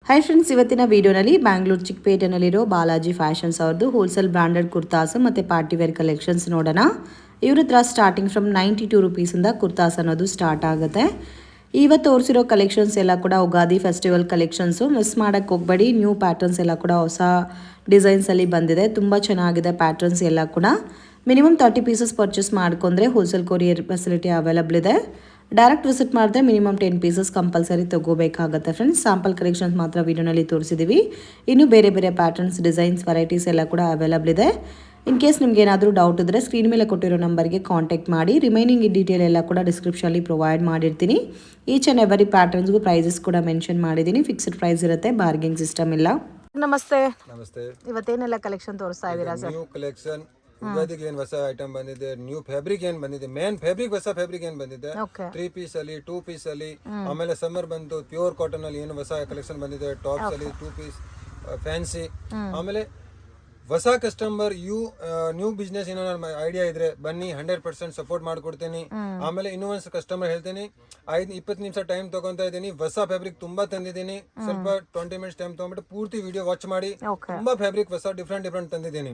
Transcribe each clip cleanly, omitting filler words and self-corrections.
Hi friends, ಇವತ್ತಿನ ವಿಡಿಯೋನಲ್ಲಿ Bangalore ಚಿಕ್ಕಪೇಟೆನಲ್ಲಿರೋ Balaji fashions ಅವ್ರದ್ದು ಹೋಲ್ಸೇಲ್ ಬ್ರಾಂಡೆಡ್ ಕುರ್ತಾಸ್ ಮತ್ತು ಪಾರ್ಟಿವೇರ್ ಕಲೆಕ್ಷನ್ಸ್ ನೋಡೋಣ. ಇವ್ರ ಹತ್ರ ಸ್ಟಾರ್ಟಿಂಗ್ ಫ್ರಮ್ 92 ರೂಪೀಸಿಂದ ಕುರ್ತಾಸ್ ಅನ್ನೋದು ಸ್ಟಾರ್ಟ್ ಆಗುತ್ತೆ. ಇವತ್ತು ತೋರಿಸಿರೋ ಕಲೆಕ್ಷನ್ಸ್ ಎಲ್ಲ ಕೂಡ ಉಗಾದಿ ಫೆಸ್ಟಿವಲ್ ಕಲೆಕ್ಷನ್ಸು. ಮಿಸ್ ಮಾಡೋಕ್ಕೆ ಹೋಗಬೇಡಿ. ನ್ಯೂ ಪ್ಯಾಟರ್ನ್ಸ್ ಎಲ್ಲ ಕೂಡ ಹೊಸ ಡಿಸೈನ್ಸಲ್ಲಿ ಬಂದಿದೆ. ತುಂಬ ಚೆನ್ನಾಗಿದೆ ಪ್ಯಾಟರ್ನ್ಸ್ ಎಲ್ಲ ಕೂಡ. ಮಿನಿಮಮ್ 30 ಪೀಸಸ್ ಪರ್ಚೇಸ್ ಮಾಡ್ಕೊಂಡ್ರೆ ಹೋಲ್ಸೇಲ್ ಕೊರಿಯರ್ ಫೆಸಿಲಿಟಿ ಅವೈಲಬಲ್ ಇದೆ. ಡೈರೆಕ್ಟ್ ವಿಸಿಟ್ ಮಾಡಿದ್ರೆ ಮಿನಿಮಮ್ 10 ಪೀಸಸ್ ಕಂಪಲ್ಸರಿ ತೊಗೋಬೇಕಾಗುತ್ತೆ ಫ್ರೆಂಡ್ಸ್. ಸ್ಯಾಂಪಲ್ ಕಲೆಕ್ಷನ್ಸ್ ಮಾತ್ರ ವಿಡಿಯೋನಲ್ಲಿ ತೋರಿಸಿದ್ದೀವಿ. ಇನ್ನು ಬೇರೆ ಬೇರೆ ಪ್ಯಾಟರ್ನ್ಸ್, ಡಿಸೈನ್ಸ್, ವೆರೈಟೀಸ್ ಎಲ್ಲ ಕೂಡ ಅವೈಲಬಲ್ ಇದೆ. ಇನ್ ಕೇಸ್ ನಿಮ್ಗೆ ಏನಾದರೂ ಡೌಟ್ ಇದ್ದರೆ ಸ್ಕ್ರೀನ್ ಮೇಲೆ ಕೊಟ್ಟಿರೋ ನಂಬರ್ಗೆ ಕಾಂಟ್ಯಾಕ್ಟ್ ಮಾಡಿ. ರಿಮೈನಿಂಗ್ ಈ ಡೀಟೇಲ್ ಎಲ್ಲ ಕೂಡ ಡಿಸ್ಕ್ರಿಪ್ಷನಲ್ಲಿ ಪ್ರೊವೈಡ್ ಮಾಡಿರ್ತೀನಿ. ಈಚ್ ಆ್ಯಂಡ್ ಎವರಿ ಪ್ಯಾಟರ್ನ್ಸ್ಗೂ ಪ್ರೈಸಸ್ ಕೂಡ ಮೆನ್ಷನ್ ಮಾಡಿದ್ದೀನಿ. ಫಿಕ್ಸ್ಡ್ ಪ್ರೈಸ್ ಇರುತ್ತೆ, ಬಾರ್ಗಿಂಗ್ ಸಿಸ್ಟಮ್ ಇಲ್ಲ. ನಮಸ್ತೆ. ನಮಸ್ತೆ. ಇವತ್ತೇನೆಲ್ಲ ಕಲೆಕ್ಷನ್ ತೋರಿಸ್ತಾ ಇದ್ದೀರಾ ಸರ್? ನ್ಯೂ ಕಲೆಕ್ಷನ್ ಯುಗಾದಿಗೆ ಏನು ಹೊಸ ಐಟಮ್ ಬಂದಿದೆ, ನ್ಯೂ ಫ್ಯಾಬ್ರಿಕ್ ಏನ್ ಬಂದಿದೆ, ಮೇನ್ ಫ್ಯಾಬ್ರಿಕ್ ಹೊಸ ಫ್ಯಾಬ್ರಿಕ್ ಏನ್ ಬಂದಿದೆ, 3 ಪೀಸ್ ಅಲ್ಲಿ 2 ಪೀಸ್ ಅಲ್ಲಿ, ಆಮೇಲೆ ಸಮ್ಮರ್ ಬಂತು ಪ್ಯೂರ್ ಕಾಟನ್ ಅಲ್ಲಿ ಏನು ಹೊಸ ಕಲೆಕ್ಷನ್ ಬಂದಿದೆ, ಟಾಪ್ಸ್ ಅಲ್ಲಿ 2 ಪೀಸ್ ಫ್ಯಾನ್ಸಿ. ಆಮೇಲೆ ಹೊಸ ಕಸ್ಟಮರ್ ನ್ಯೂ ಬಿಸ್ನೆಸ್ ಏನೋ ಐಡಿಯಾ ಇದ್ರೆ ಬನ್ನಿ, 100% ಸಪೋರ್ಟ್ ಮಾಡ್ಕೊಡ್ತೀನಿ. ಆಮೇಲೆ ಇನ್ನೂ ಒಂದು ಕಸ್ಟಮರ್ ಹೇಳ್ತೀನಿ, 5-20 ನಿಮಿಷ ಟೈಮ್ ತಗೊಂತಾ ಇದ್ದೀನಿ. ಹೊಸ ಫ್ಯಾಬ್ರಿಕ್ ತುಂಬಾ ತಂದಿದ್ದೀನಿ. ಸ್ವಲ್ಪ 20 ಮಿನಿಟ್ಸ್ ಟೈಮ್ ತಗೊಂಡ್ಬಿಟ್ಟು ಪೂರ್ತಿ ವಿಡಿಯೋ ವಾಚ್ ಮಾಡಿ. ತುಂಬಾ ಫ್ಯಾಬ್ರಿಕ್ ಹೊಸ ಡಿಫ್ರೆಂಟ್ ತಂದಿದ್ದೀನಿ.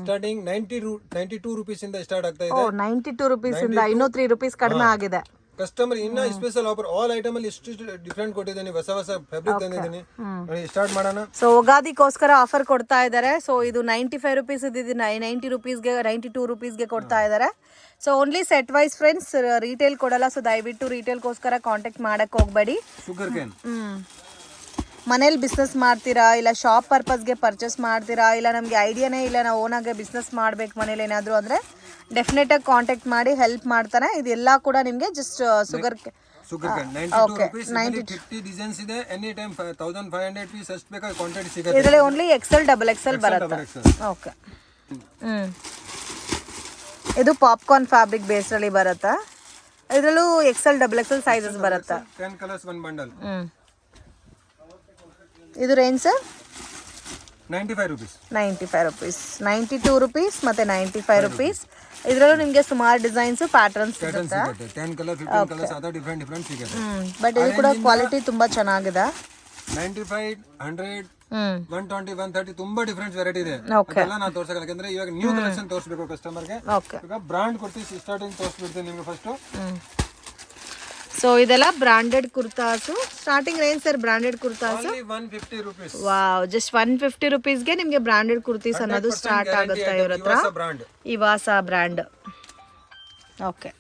ಸ್ಟಾರ್ಟಿಂಗ್ 92 ರೂಪೀಸ್ ಇಂದ ಸ್ಟಾರ್ಟ್ ಆಗ್ತಾ ಇದೆ. 92 ರೂಪೀಸ್ ಇಂದ ಇನ್ನೂ 3 ರೂಪೀಸ್ ಕಡಿಮೆ ಆಗಿದೆ. ಕಸ್ಟಮರ್ ಇನ್ನ ಸ್ಪೆಷಲ್ ಆಫರ್ ಆಲ್ ಐಟಮ್ ಅಲ್ಲಿ ಇಷ್ಟು ಡಿಫ್ರೆಂಟ್ ಕೊಟ್ಟಿದ್ದೀನಿ. ಹೊಸ ಫ್ಯಾಬ್ರಿಕ್ ತಂದಿದ್ದೀನಿ. ಸ್ಟಾರ್ಟ್ ಮಾಡೋಣ. ಸೊ ಉಗಾದಿಗೋಸ್ಕರ ಆಫರ್ ಕೊಡ್ತಾ ಇದ್ದಾರೆ. ಸೊ ಇದು 95 ರೂಪೀಸ್ ಇದ್ದಿದ್ದು 90 ರೂಪೀಸ್ಗೆ 92 ರೂಪೀಸ್ಗೆ ಕೊಡ್ತಾ ಇದ್ದಾರೆ. So only set wise friends, retail ಕೊಡಲ್ಲ. ಸೊ ದಯವಿಟ್ಟು ರಿಟೇಲ್ಗೋಸ್ಕರ ಕಾಂಟ್ಯಾಕ್ಟ್ ಮಾಡಕ್ ಹೋಗ್ಬೇಡಿ. ಶುಗರ್ ಕ್ಯಾನ್ ಮನೇಲಿ ಬಿಸ್ನೆಸ್ ಮಾಡ್ತೀರಾ, ಇಲ್ಲ ಶಾಪ್ ಪರ್ಪಸ್ಗೆ ಪರ್ಚೇಸ್ ಮಾಡ್ತೀರಾ, ಇಲ್ಲ ನಮಗೆ ಐಡಿಯಾನೇ ಇಲ್ಲ ನಾವು ಓನಾಗೆ ಬಿಸ್ನೆಸ್ ಮಾಡ್ಬೇಕು ಮನೇಲಿ ಏನಾದರೂ ಅಂದರೆ ಡೆಫಿನೆಟ್ ಆಗಿ ಕಾಂಟ್ಯಾಕ್ಟ್ ಮಾಡಿ, ಹೆಲ್ಪ್ ಮಾಡ್ತಾರೆ. ಇದೆಲ್ಲ ಕೂಡ ನಿಮಗೆ just sugar can 92 rupees 50 designs ಇದೆ. ಎನಿ ಟೈಮ್ 1500 ಪೀಸ್ ಅಷ್ಟು ಬೇಕಾದ್ರೆ ಕ್ವಾಂಟಿಟಿ ಸಿಗುತ್ತೆ. ಇದರಲ್ಲಿ ಓನ್ಲಿ XL XXL ಬರುತ್ತೆ. ಓಕೆ. ಇದು ಪಾಪ್ಕಾರ್ನ್ ಫ್ಯಾಬ್ರಿಕ್ ಬೇಸ್ ಅಲ್ಲಿ ಬರುತ್ತೆ. ಇದರಲ್ಲೂ XL XXL ಸೈಜಸ್ ಬರುತ್ತೆ. 10 ಕಲರ್ಸ್ ಒನ್ ಬಂಡಲ್. ಇದು range sir 95 rupees. 95 rupees, 92 rupees ಮತ್ತೆ 95 ರೂಪೀಸ್. ಇದರಲ್ಲೂ ನಿಮಗೆ ಸುಮಾರು ಡಿಸೈನ್ಸ್, ಪ್ಯಾಟರ್ನ್ಸ್ ಸಿಗುತ್ತೆ. 10 ಕಲರ್ 15 ಕಲರ್ಸ್ ಅದ ಡಿಫ್ರೆಂಟ್ ಸಿಗುತ್ತೆ. ಬಟ್ ಇದು ಕೂಡ ಕ್ವಾಲಿಟಿ ತುಂಬಾ ಚೆನ್ನಾಗಿದೆ. 95, 100, 120, 130 ತುಂಬಾ ಡಿಫ್ರೆಂಟ್ ವೆರೈಟಿ ಇದೆ. ಅದೆಲ್ಲ ನಾನು ತೋರಿಸಲ್ಲ, ಯಾಕಂದ್ರೆ ಇವಾಗ ನ್ಯೂ ಕಲೆಕ್ಷನ್ ತೋರಿಸಬೇಕು ಕಸ್ಟಮರ್ಗೆ. ಈಗ ಬ್ರಾಂಡ್ ಕೊಡ್ತೀವಿ, ಸ್ಟಾರ್ಟಿಂಗ್ ತೋರಿಸ್ಬಿಡ್ತೀನಿ ನಿಮಗೆ ಫಸ್ಟ್. ಸೊ ಇದೆಲ್ಲ branded kurtas. Starting range sir branded kurtas 150 rupees. Wow, just 150 ರೂಪೀಸ್ಗೆ ನಿಮಗೆ ಬ್ರಾಂಡೆಡ್ ಕುರ್ತೀಸ್ ಅನ್ನೋದು ಸ್ಟಾರ್ಟ್ ಆಗುತ್ತೆ ಇವ್ರ ಹತ್ರ. ಇವಾಸ ಬ್ರ್ಯಾಂಡ್. ಓಕೆ,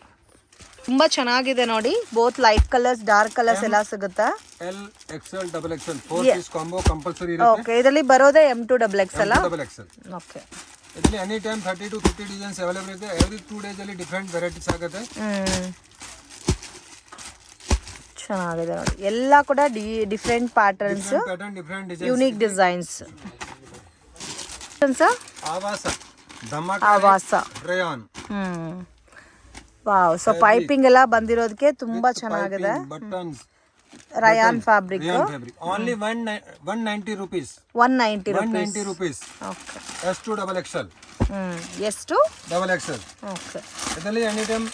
ತುಂಬಾ ಚೆನ್ನಾಗಿದೆ ನೋಡಿ. Both light colours, dark colours ಎಲ್ಲ ಸಿಗುತ್ತೆ. L, XL, XXL 4 piece combo compulsory ಇರುತ್ತೆ. ಓಕೆ, ಇದರಲ್ಲಿ ಬರೋದೇ M2 XXL. ಓಕೆ, ಇದರಲ್ಲಿ any time 30 to 50 designs available ಇದೆ. ಎವ್ರಿ 2 ಡೇಸ್ ಅಲ್ಲಿ ಡಿಫರೆಂಟ್ ವೆರೈಟೀಸ್ ಆಗುತ್ತೆ. ಚೆನ್ನಾಗಿದೆ ನೋಡಿ. ಎಲ್ಲ ಕೂಡ ಡಿಫರೆಂಟ್ ಪ್ಯಾಟರ್ನ್ಸ್, ಯೂನಿಕ್ ಡಿಸೈನ್ಸ್. ಆವಾಸ ರೇಯಾನ್. ವಾವ್, ಸೊ ಪೈಪಿಂಗ್ ಎಲ್ಲ ಬಂದಿರೋದಕ್ಕೆ ತುಂಬಾ ಚೆನ್ನಾಗಿದೆ. Buttons rayon fabric. Only 190 rupees. 190 rupees. Okay. S2 XXL. ಎಷ್ಟು? XXL. ಓಕೆ. ಇದರಲ್ಲಿ any time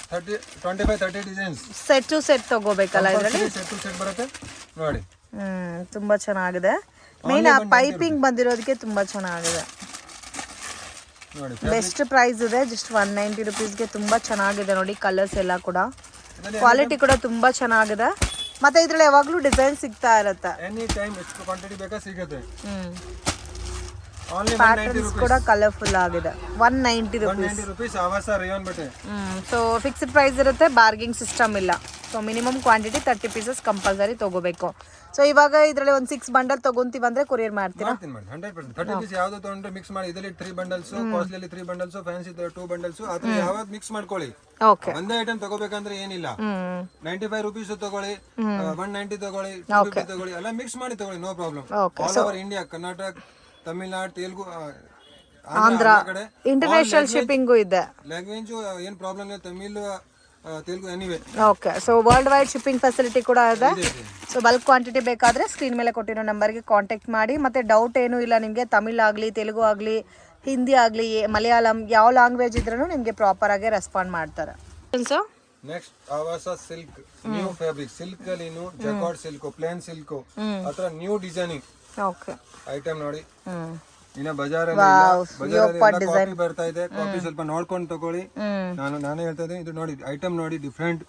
25-30 designs. Set to set ತಗೋಬೇಕಲ್ಲ ಇದರಲ್ಲಿ? ಸೆಟ್ ಟು ಸೆಟ್ ಬರುತ್ತೆ ನೋಡಿ. ತುಂಬಾ ಚೆನ್ನಾಗಿದೆ. ಮೇನ್ ಆ ಪೈಪಿಂಗ್ ಬಂದಿರೋದಕ್ಕೆ ತುಂಬಾ ಚೆನ್ನಾಗಿದೆ ನೋಡಿ. ಬೆಸ್ಟ್ ಪ್ರೈಸ್ ಇದೆ, ಜಸ್ಟ್ 190 ರೂಪೀಸ್ಗೆ ತುಂಬಾ ಚೆನ್ನಾಗಿದೆ ನೋಡಿ. ಕಲರ್ಸ್ ಎಲ್ಲ ಕೂಡ, ಕ್ವಾಲಿಟಿ ಕೂಡ ತುಂಬಾ ಚೆನ್ನಾಗಿದೆ. ಮತ್ತೆ ಇದ್ರಲ್ಲಿ ಯಾವಾಗ್ಲೂ ಡಿಸೈನ್ ಸಿಗ್ತಾ ಇರುತ್ತೆ. ಎನಿ ಟೈಮ್ ಎಷ್ಟು ಕ್ವಾಂಟಿಟಿ ಬೇಕಾ ಸಿಗುತ್ತೆ. ಪ್ಯಾಟರ್ನ್ಸ್ ಕೂಡ ಕಲರ್ಫುಲ್ ಆಗಿದೆ. 190 ರೂಪೀಸ್ ಆವಾಸ ರೇಯಾನ್ ಬಟ್ಟೆ. ಸೊ ಫಿಕ್ಸ್ಡ್ ಪ್ರೈಸ್ ಇರುತ್ತೆ, ಬಾರ್ಗಿಂಗ್ ಸಿಸ್ಟಮ್ ಇಲ್ಲ. So minimum quantity 30 pieces compulsory ತಗೋಬೇಕು. ಸೊ ಇವಾಗ ಇದರಲ್ಲಿ ಒಂದು 6 ಬಂಡಲ್ ತಗೊಂತೀವಿ ಅಂದ್ರೆ ಕೊರಿಯರ್ ಮಾಡ್ತೀರಾ? 100%. 30 ಪೀಸ್ ಯಾವ್ದು ತಗೊಂಡ್ರೆ ಮಿಕ್ಸ್ ಮಾಡಿ. ಇದರಲ್ಲಿ 3 bundles, costly 3 bundles, fancy 2 bundles, ಆತರ ಯಾವ್ದು ಮಿಕ್ಸ್ ಮಾಡ್ಕೊಳ್ಳಿ. ಓಕೆ. ಒಂದೇ ಐಟಮ್ ತಗೋಬೇಕಂದ್ರೆ ಏನಿಲ್ಲ. 95 ರೂಪೀಸ್ ತಗೊಳ್ಳಿ, 190 ತಗೊಳ್ಳಿ, 250 ತಗೊಳ್ಳಿ, ಎಲ್ಲ ಮಿಕ್ಸ್ ಮಾಡಿ ತಗೊಳ್ಳಿ, no problem. All over India, Karnataka, Tamil Nadu, Telugu, Andhra, international shipping ಇದೆ. ಲ್ಯಾಂಗ್ವೇಜ್ ಏನ್ ಪ್ರಾಬ್ಲಮ್ ಇಲ್ಲ, Tamil, Telugu, anyway. Okay, so world wide shipping facility ಕೂಡ ಇದೆ. ಸೊ ಬಲ್ಕ್ ಕ್ವಾಂಟಿಟಿ ಬೇಕಾದರೆ ಸ್ಕ್ರೀನ್ ಮೇಲೆ ಕೊಟ್ಟಿರೋ ನಂಬರ್ಗೆ ಕಾಂಟ್ಯಾಕ್ಟ್ ಮಾಡಿ. ಮತ್ತು ಡೌಟ್ ಏನೂ ಇಲ್ಲ ನಿಮಗೆ, ತಮಿಳ್ ಆಗಲಿ, ತೆಲುಗು ಆಗಲಿ, ಹಿಂದಿ ಆಗಲಿ, ಮಲಯಾಳಂ, ಯಾವ ಲ್ಯಾಂಗ್ವೇಜ್ ಇದ್ರೂ ನಿಮಗೆ ಪ್ರಾಪರಾಗಿ ರೆಸ್ಪಾಂಡ್ ಮಾಡ್ತಾರೆ. ನೆಕ್ಸ್ಟ್ ಆವಾಸ ಸಿಲ್ಕ್, ನ್ಯೂ ಫ್ಯಾಬ್ರಿಕ್. ಸಿಲ್ಕ್ ಅಲ್ಲಿ ಜಕಾರ್ಡ್ ಸಿಲ್ಕ್, ಪ್ಲೇನ್ ಸಿಲ್ಕ್, ಆತರ ನ್ಯೂ ಡಿಸೈನಿಂಗ್ ಓಕೆ. ಐಟಮ್ ನೋಡಿ. ಹ್ಮ್. ಇನ್ನ ಬಜಾರಲ್ಲಿ ಕಾಪಿ ಬರ್ತಾ ಇದೆ, ಕಾಪಿ ಸ್ವಲ್ಪ ನೋಡ್ಕೊಂಡು ತಗೊಳ್ಳಿ. ನಾನೇ ಹೇಳ್ತಾ ಇದ್ದೀನಿ, ಇದು ನೋಡಿ ಐಟಮ್ ನೋಡಿ ಡಿಫ್ರೆಂಟ್.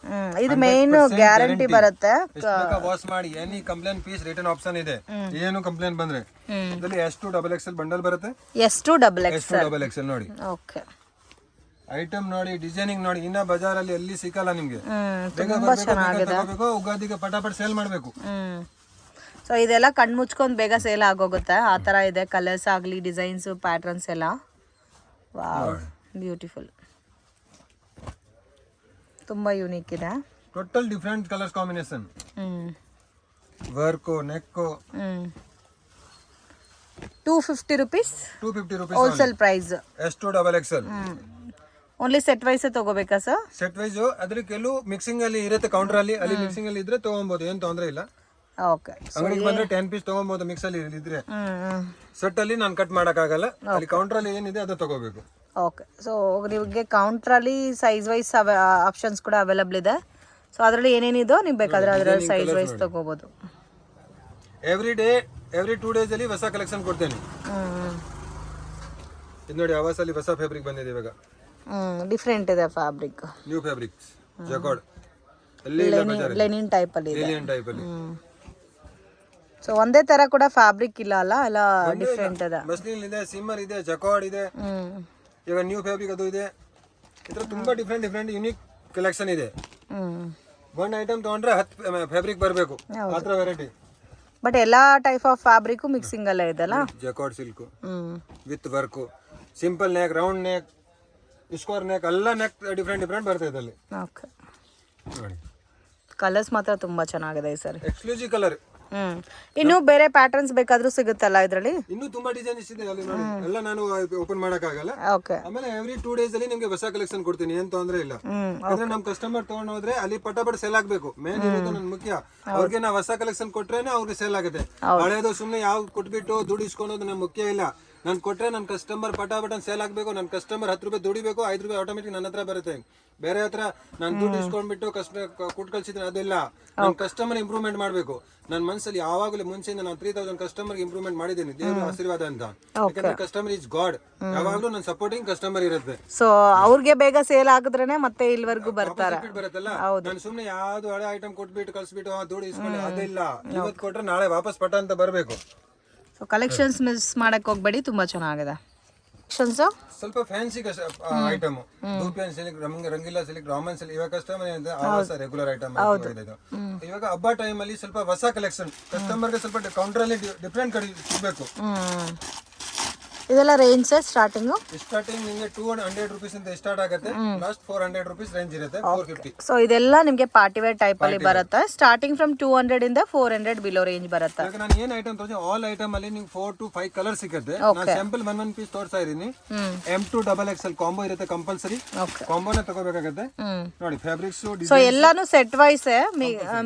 ಇದು ಮೇನ್ ಗ್ಯಾರಂಟಿ ಬರುತ್ತೆ. ವಾಶ್ ಮಾಡಿ any complaint piece return option ಇದೆ. ಏನು ಕಂಪ್ಲೇಂಟ್ ಬಂದ್ರೆ ಇದರಲ್ಲಿ S2 XXL ಬಂಡಲ್ ಬರುತ್ತೆ. S2 XXL ನೋಡಿ. ಓಕೆ. ಐಟಮ್ ನೋಡಿ, ಡಿಸೈನಿಂಗ್ ನೋಡಿ, ಇನ್ನ ಬಜಾರಲ್ಲಿ ಎಲ್ಲಿ ಸಿಕ್ಕಲ್ಲ ನಿಮ್ಗೆ. ಉಗಾದಿಗೆ ಪಟಾಪಟ್ ಸೇಲ್ ಮಾಡ್ಬೇಕು. ಸೊ ಇದೆಲ್ಲ ಕಣ್ಣು ಮುಚ್ಕೊಂಡು ಬೇಗ ಸೇಲ್ ಆಗೋಗುತ್ತೆ, ಆ ಥರ ಇದೆ. ಕಲರ್ಸ್ ಆಗಲಿ, ಡಿಸೈನ್ಸು, ಪ್ಯಾಟ್ರನ್ಸ್ ಎಲ್ಲ ವಾವ್ ಬ್ಯೂಟಿಫುಲ್, ತುಂಬ ಯೂನಿಕ್ ಇದೆ. Total different colours combination. Work, neck. 250 rupees. 250 rupees wholesale price. S2 XXL. Only set wise ತಗೋಬೇಕಾ ಸರ್? ಸೆಟ್ ವೈಸ್ ಅದ್ರ ಕೆಲವು ಮಿಕ್ಸಿಂಗ್ ಅಲ್ಲಿ ಇರುತ್ತೆ, ಕೌಂಟರ್ ಅಲ್ಲಿ ಮಿಕ್ಸಿಂಗ್ ಅಲ್ಲಿ ಇದ್ರೆ ತಗೊಬಹುದು, ಏನ್ ತೊಂದ್ರೆ ಇಲ್ಲ. ಓಕೆ. ಅಂಗಡಿಗೆ ಬಂದ್ರೆ 10 ಪೀಸ್ ತಗೊಬಹುದು, ಮಿಕ್ಸ್ ಅಲ್ಲಿ ಇದ್ರೆ. ಸೆಟ್ ಅಲ್ಲಿ ನಾನು ಕಟ್ ಮಾಡಕ್ ಆಗಲ್ಲ, ಅಲ್ಲಿ ಕೌಂಟರ್ ಅಲ್ಲಿ ಏನಿದೆ ಅದು ತಗೋಬೇಕು. ಓಕೆ. ಸೊ ನಿಮಗೆ ಕೌಂಟರ್ ಅಲ್ಲಿ ಸೈಜ್ ವೈಸ್ ಆಪ್ಷನ್ಸ್ ಕೂಡ ಅವೈಲಬಲ್ ಇದೆ. ಸೊ ಅದರಲ್ಲಿ ಏನೇನಿದೋ ನೀವು ಬೇಕಾದ್ರೆ ಅದರಲ್ಲಿ ಸೈಜ್ ವೈಸ್ ತಗೋಬಹುದು. ಎವ್ರಿ 2 days ಅಲ್ಲಿ ಹೊಸ ಕಲೆಕ್ಷನ್ ಕೊಡ್ತೇನೆ. ಇದು ನೋಡಿ, ಆವಾಸ್ ಅಲ್ಲಿ ಹೊಸ ಫ್ಯಾಬ್ರಿಕ್ ಬಂದಿದೆ ಇವಾಗ. ಡಿಫ್ರೆಂಟ್ ಇದೆ fabric, new fabrics, jacquard, Lenin type ಅಲ್ಲಿ ಇದೆ. ಲೆನಿನ್ ಟೈಪ್ ಅಲ್ಲಿ. ಸೊ ಒಂದೇ ತರ ಕೂಡ ಫ್ಯಾಬ್ರಿಕ್ ಇಲ್ಲ ಅಲ್ಲ, ಎಲ್ಲ ಡಿಫ್ರೆಂಟ್ ಇದೆ. ಮಸ್ಲಿನ್ ಇದೆ, ಸಿಮ್ಮರ್ ಇದೆ, ಜಕಾರ್ಡ್ ಇದೆ, ಈಗ ನ್ಯೂ ಫ್ಯಾಬ್ರಿಕ್ ಅದು ಇದೆ. ಇದ್ರ ತುಂಬಾ ಡಿಫ್ರೆಂಟ್ ಯೂನಿಕ್ ಕಲೆಕ್ಷನ್ ಇದೆ. ಒಂದ್ ಐಟಮ್ ತಗೊಂಡ್ರೆ 10 ಫ್ಯಾಬ್ರಿಕ್ ಬರಬೇಕು, ಆ ತರ ವೆರೈಟಿ. ಬಟ್ ಎಲ್ಲಾ ಟೈಪ್ ಆಫ್ ಫ್ಯಾಬ್ರಿಕ್ ಮಿಕ್ಸಿಂಗ್ ಅಲ್ಲ ಇದೆಲ್ಲ. Jacquard silk with work, simple neck, round neck, square neck, ಎಲ್ಲ ನೆಕ್ ಡಿಫ್ರೆಂಟ್ ಬರ್ತಾ ಇದೆ ಅಲ್ಲಿ. ಓಕೆ. ನೋಡಿ, ಕಲರ್ಸ್ ಮಾತ್ರ ತುಂಬಾ ಚೆನ್ನಾಗಿದೆ ಈ ಸರಿ. Exclusive colour. ಇನ್ನು ಬೇರೆ ಪ್ಯಾಟರ್ನ್ಸ್ ಬೇಕಾದ್ರೂ ಸಿಗುತ್ತಲ್ಲ ಇದರಲ್ಲಿ? ಇನ್ನು ತುಂಬಾ ಡಿಸೈನ್ಸ್ ಇದೆ ಅಲ್ಲಿ ನೋಡಿ, ಎಲ್ಲ ನಾನು ಓಪನ್ ಮಾಡಕ್ ಆಗಲ್ಲ. ಓಕೆ. ಆಮೇಲೆ ಎವ್ರಿ 2 days ಅಲ್ಲಿ ನಿಮ್ಗೆ ಹೊಸ ಕಲೆಕ್ಷನ್ ಕೊಡ್ತೀನಿ, ಏನ್ ತೊಂದ್ರೆ ಇಲ್ಲ. ಅಂದ್ರೆ ನಮ್ ಕಸ್ಟಮರ್ ತಗೊಂಡ್ ಹೋದ್ರೆ ಅಲ್ಲಿ ಪಟಾಪಟ್ ಸೇಲ್ ಆಗ್ಬೇಕು, ಮೇನ್ ಇರೋದು ನನ್ ಮುಖ್ಯ. ಅವ್ರಿಗೆ ನಾವು ಹೊಸ ಕಲೆಕ್ಷನ್ ಕೊಟ್ರೇನೆ ಅವ್ರಿಗೆ ಸೇಲ್ ಆಗುತ್ತೆ. ಹಳೇದು ಸುಮ್ನೆ ಯಾವ ಕೊಟ್ಬಿಟ್ಟು ದುಡ್ಡು ಇಸ್ಕೊಳೋದು ನಮ್ ಮುಖ್ಯ ಇಲ್ಲ. ನಾನು ಕೊಟ್ರೆ ನನ್ನ ಕಸ್ಟಮರ್ ಪಟಾಪಟ ಸೇಲ್ ಆಗ್ಬೇಕು, ನನ್ನ ಕಸ್ಟಮರ್ 10 ರೂಪಾಯಿ ದುಡಿಬೇಕು, 5 ರೂಪಾಯಿ ಆಟೋಮೆಟಿಕ್ ನನ್ನ ಹತ್ರ ಬರುತ್ತೆ. ಬೇರೆ ಹತ್ರ ನಾನು ದುಡ್ಡು ಇಸ್ಕೊಂಡ್ಬಿಟ್ಟು ಕೊಟ್ಟು ಕಳ್ಸಿದ್ರೆ ಅದೆಲ್ಲ. ನನ್ನ ಕಸ್ಟಮರ್ ಇಂಪ್ರೂವ್ಮೆಂಟ್ ಮಾಡ್ಬೇಕು. ನನ್ನ ಮನಸ್ಸಲ್ಲಿ ಯಾವಾಗಲೂ ಮುಂಚೆಯಿಂದ ನಾನು 3000 ಕಸ್ಟಮರ್ ಇಂಪ್ರೂವ್ಮೆಂಟ್ ಮಾಡಿದ್ದೀನಿ, ದೇವರ ಆಶೀರ್ವಾದ ಅಂತ. ಯಾಕಂದ್ರೆ ಕಸ್ಟಮರ್ ಇಸ್ ಗಾಡ್, ಯಾವಾಗಲೂ ನನ್ನ ಸಪೋರ್ಟಿಂಗ್ ಕಸ್ಟಮರ್ ಇರುತ್ತೆ. ಸೊ ಅವ್ರಿಗೆ ಬೇಗ ಸೇಲ್ ಆಗಿದ್ರೇನೆ ಮತ್ತೆ ಇಲ್ಲಿವರೆಗೂ ಬರ್ತಾರೆ. ಬರುತ್ತಲ್ಲ, ನಾನು ಸುಮ್ನೆ ಯಾವ್ದು ಹಳೆ ಐಟಮ್ ಕೊಟ್ಬಿಟ್ಟು ಕಳ್ಸಿಬಿಟ್ಟು ದುಡ್ಡು ಇಸ್ಕೊಂಡು ಅದೆಲ್ಲ. ಇವತ್ತು ಕೊಟ್ರೆ ನಾಳೆ ವಾಪಸ್ ಪಟ ಅಂತ ಬರಬೇಕು. ಸೊ ಕಲೆಕ್ಷನ್ಸ್ ಮಿಸ್ ಮಾಡಕ್ ಹೋಗ್ಬೇಡಿ, ತುಂಬಾ ಚೆನ್ನಾಗಿದೆ. ಸ್ವಲ್ಪ fancy item, dupion silk, Rangila silk, Roman silk. ಇವಾಗ ಕಸ್ಟಮರ್ ರೆಗ್ಯುಲರ್ ಐಟಮ್ ಇವಾಗ ಹಬ್ಬ ಟೈಮ್ ಅಲ್ಲಿ ಸ್ವಲ್ಪ ಹೊಸ ಕಲೆಕ್ಷನ್ ಕಸ್ಟಮರ್ಗೆ ಸ್ವಲ್ಪ ಕೌಂಟರ್ ಅಲ್ಲಿ ಡಿಫ್ರೆಂಟ್ ಕಡೆ ಸಿಗ್ಬೇಕು. ಇದೆಲ್ಲ ರೇಂಜ್ ಸ್ಟಾರ್ಟಿಂಗ್ ನಿಮಗೆ 200 rupees ಇಂದ ಸ್ಟಾರ್ಟ್ ಆಗುತ್ತೆ, ಲಾಸ್ಟ್ 400 rupees ರೇಂಜ್ ಇರುತ್ತೆ, 450. ಸೊ ಇದೆಲ್ಲ ನಿಮಗೆ ಪಾರ್ಟಿ ವೇರ್ ಟೈಪ್ ಅಲ್ಲಿ ಬರುತ್ತೆ. ಸ್ಟಾರ್ಟಿಂಗ್ ಫ್ರಮ್ 200 ಇಂದ 400 ಬಿಲೋ ರೇಂಜ್ ಬರುತ್ತೆ. ಈಗ ನಾನು ಏನ್ ಐಟಮ್ ತೋರಿಸಿ, ಆಲ್ ಐಟಮ್ ಅಲ್ಲಿ ನಿಮ್ಗೆ 4 to 5 ಕಲರ್ ಸಿಗುತ್ತೆ. ನಾನು ಸ್ಯಾಂಪಲ್ 1 ಪೀಸ್ ತೋರಿಸ್ತಾ ಇದೀನಿ. M2 XXL ಕಾಂಬೋ ಇರುತ್ತೆ, ಕಂಪಲ್ಸರಿ ಕಾಂಬೋನ ತಗೋಬೇಕಾಗುತ್ತೆ. ನೋಡಿ ಫ್ಯಾಬ್ರಿಕ್ಸ್. ಸೊ ಎಲ್ಲಾನು ಸೆಟ್ ವೈಸ್,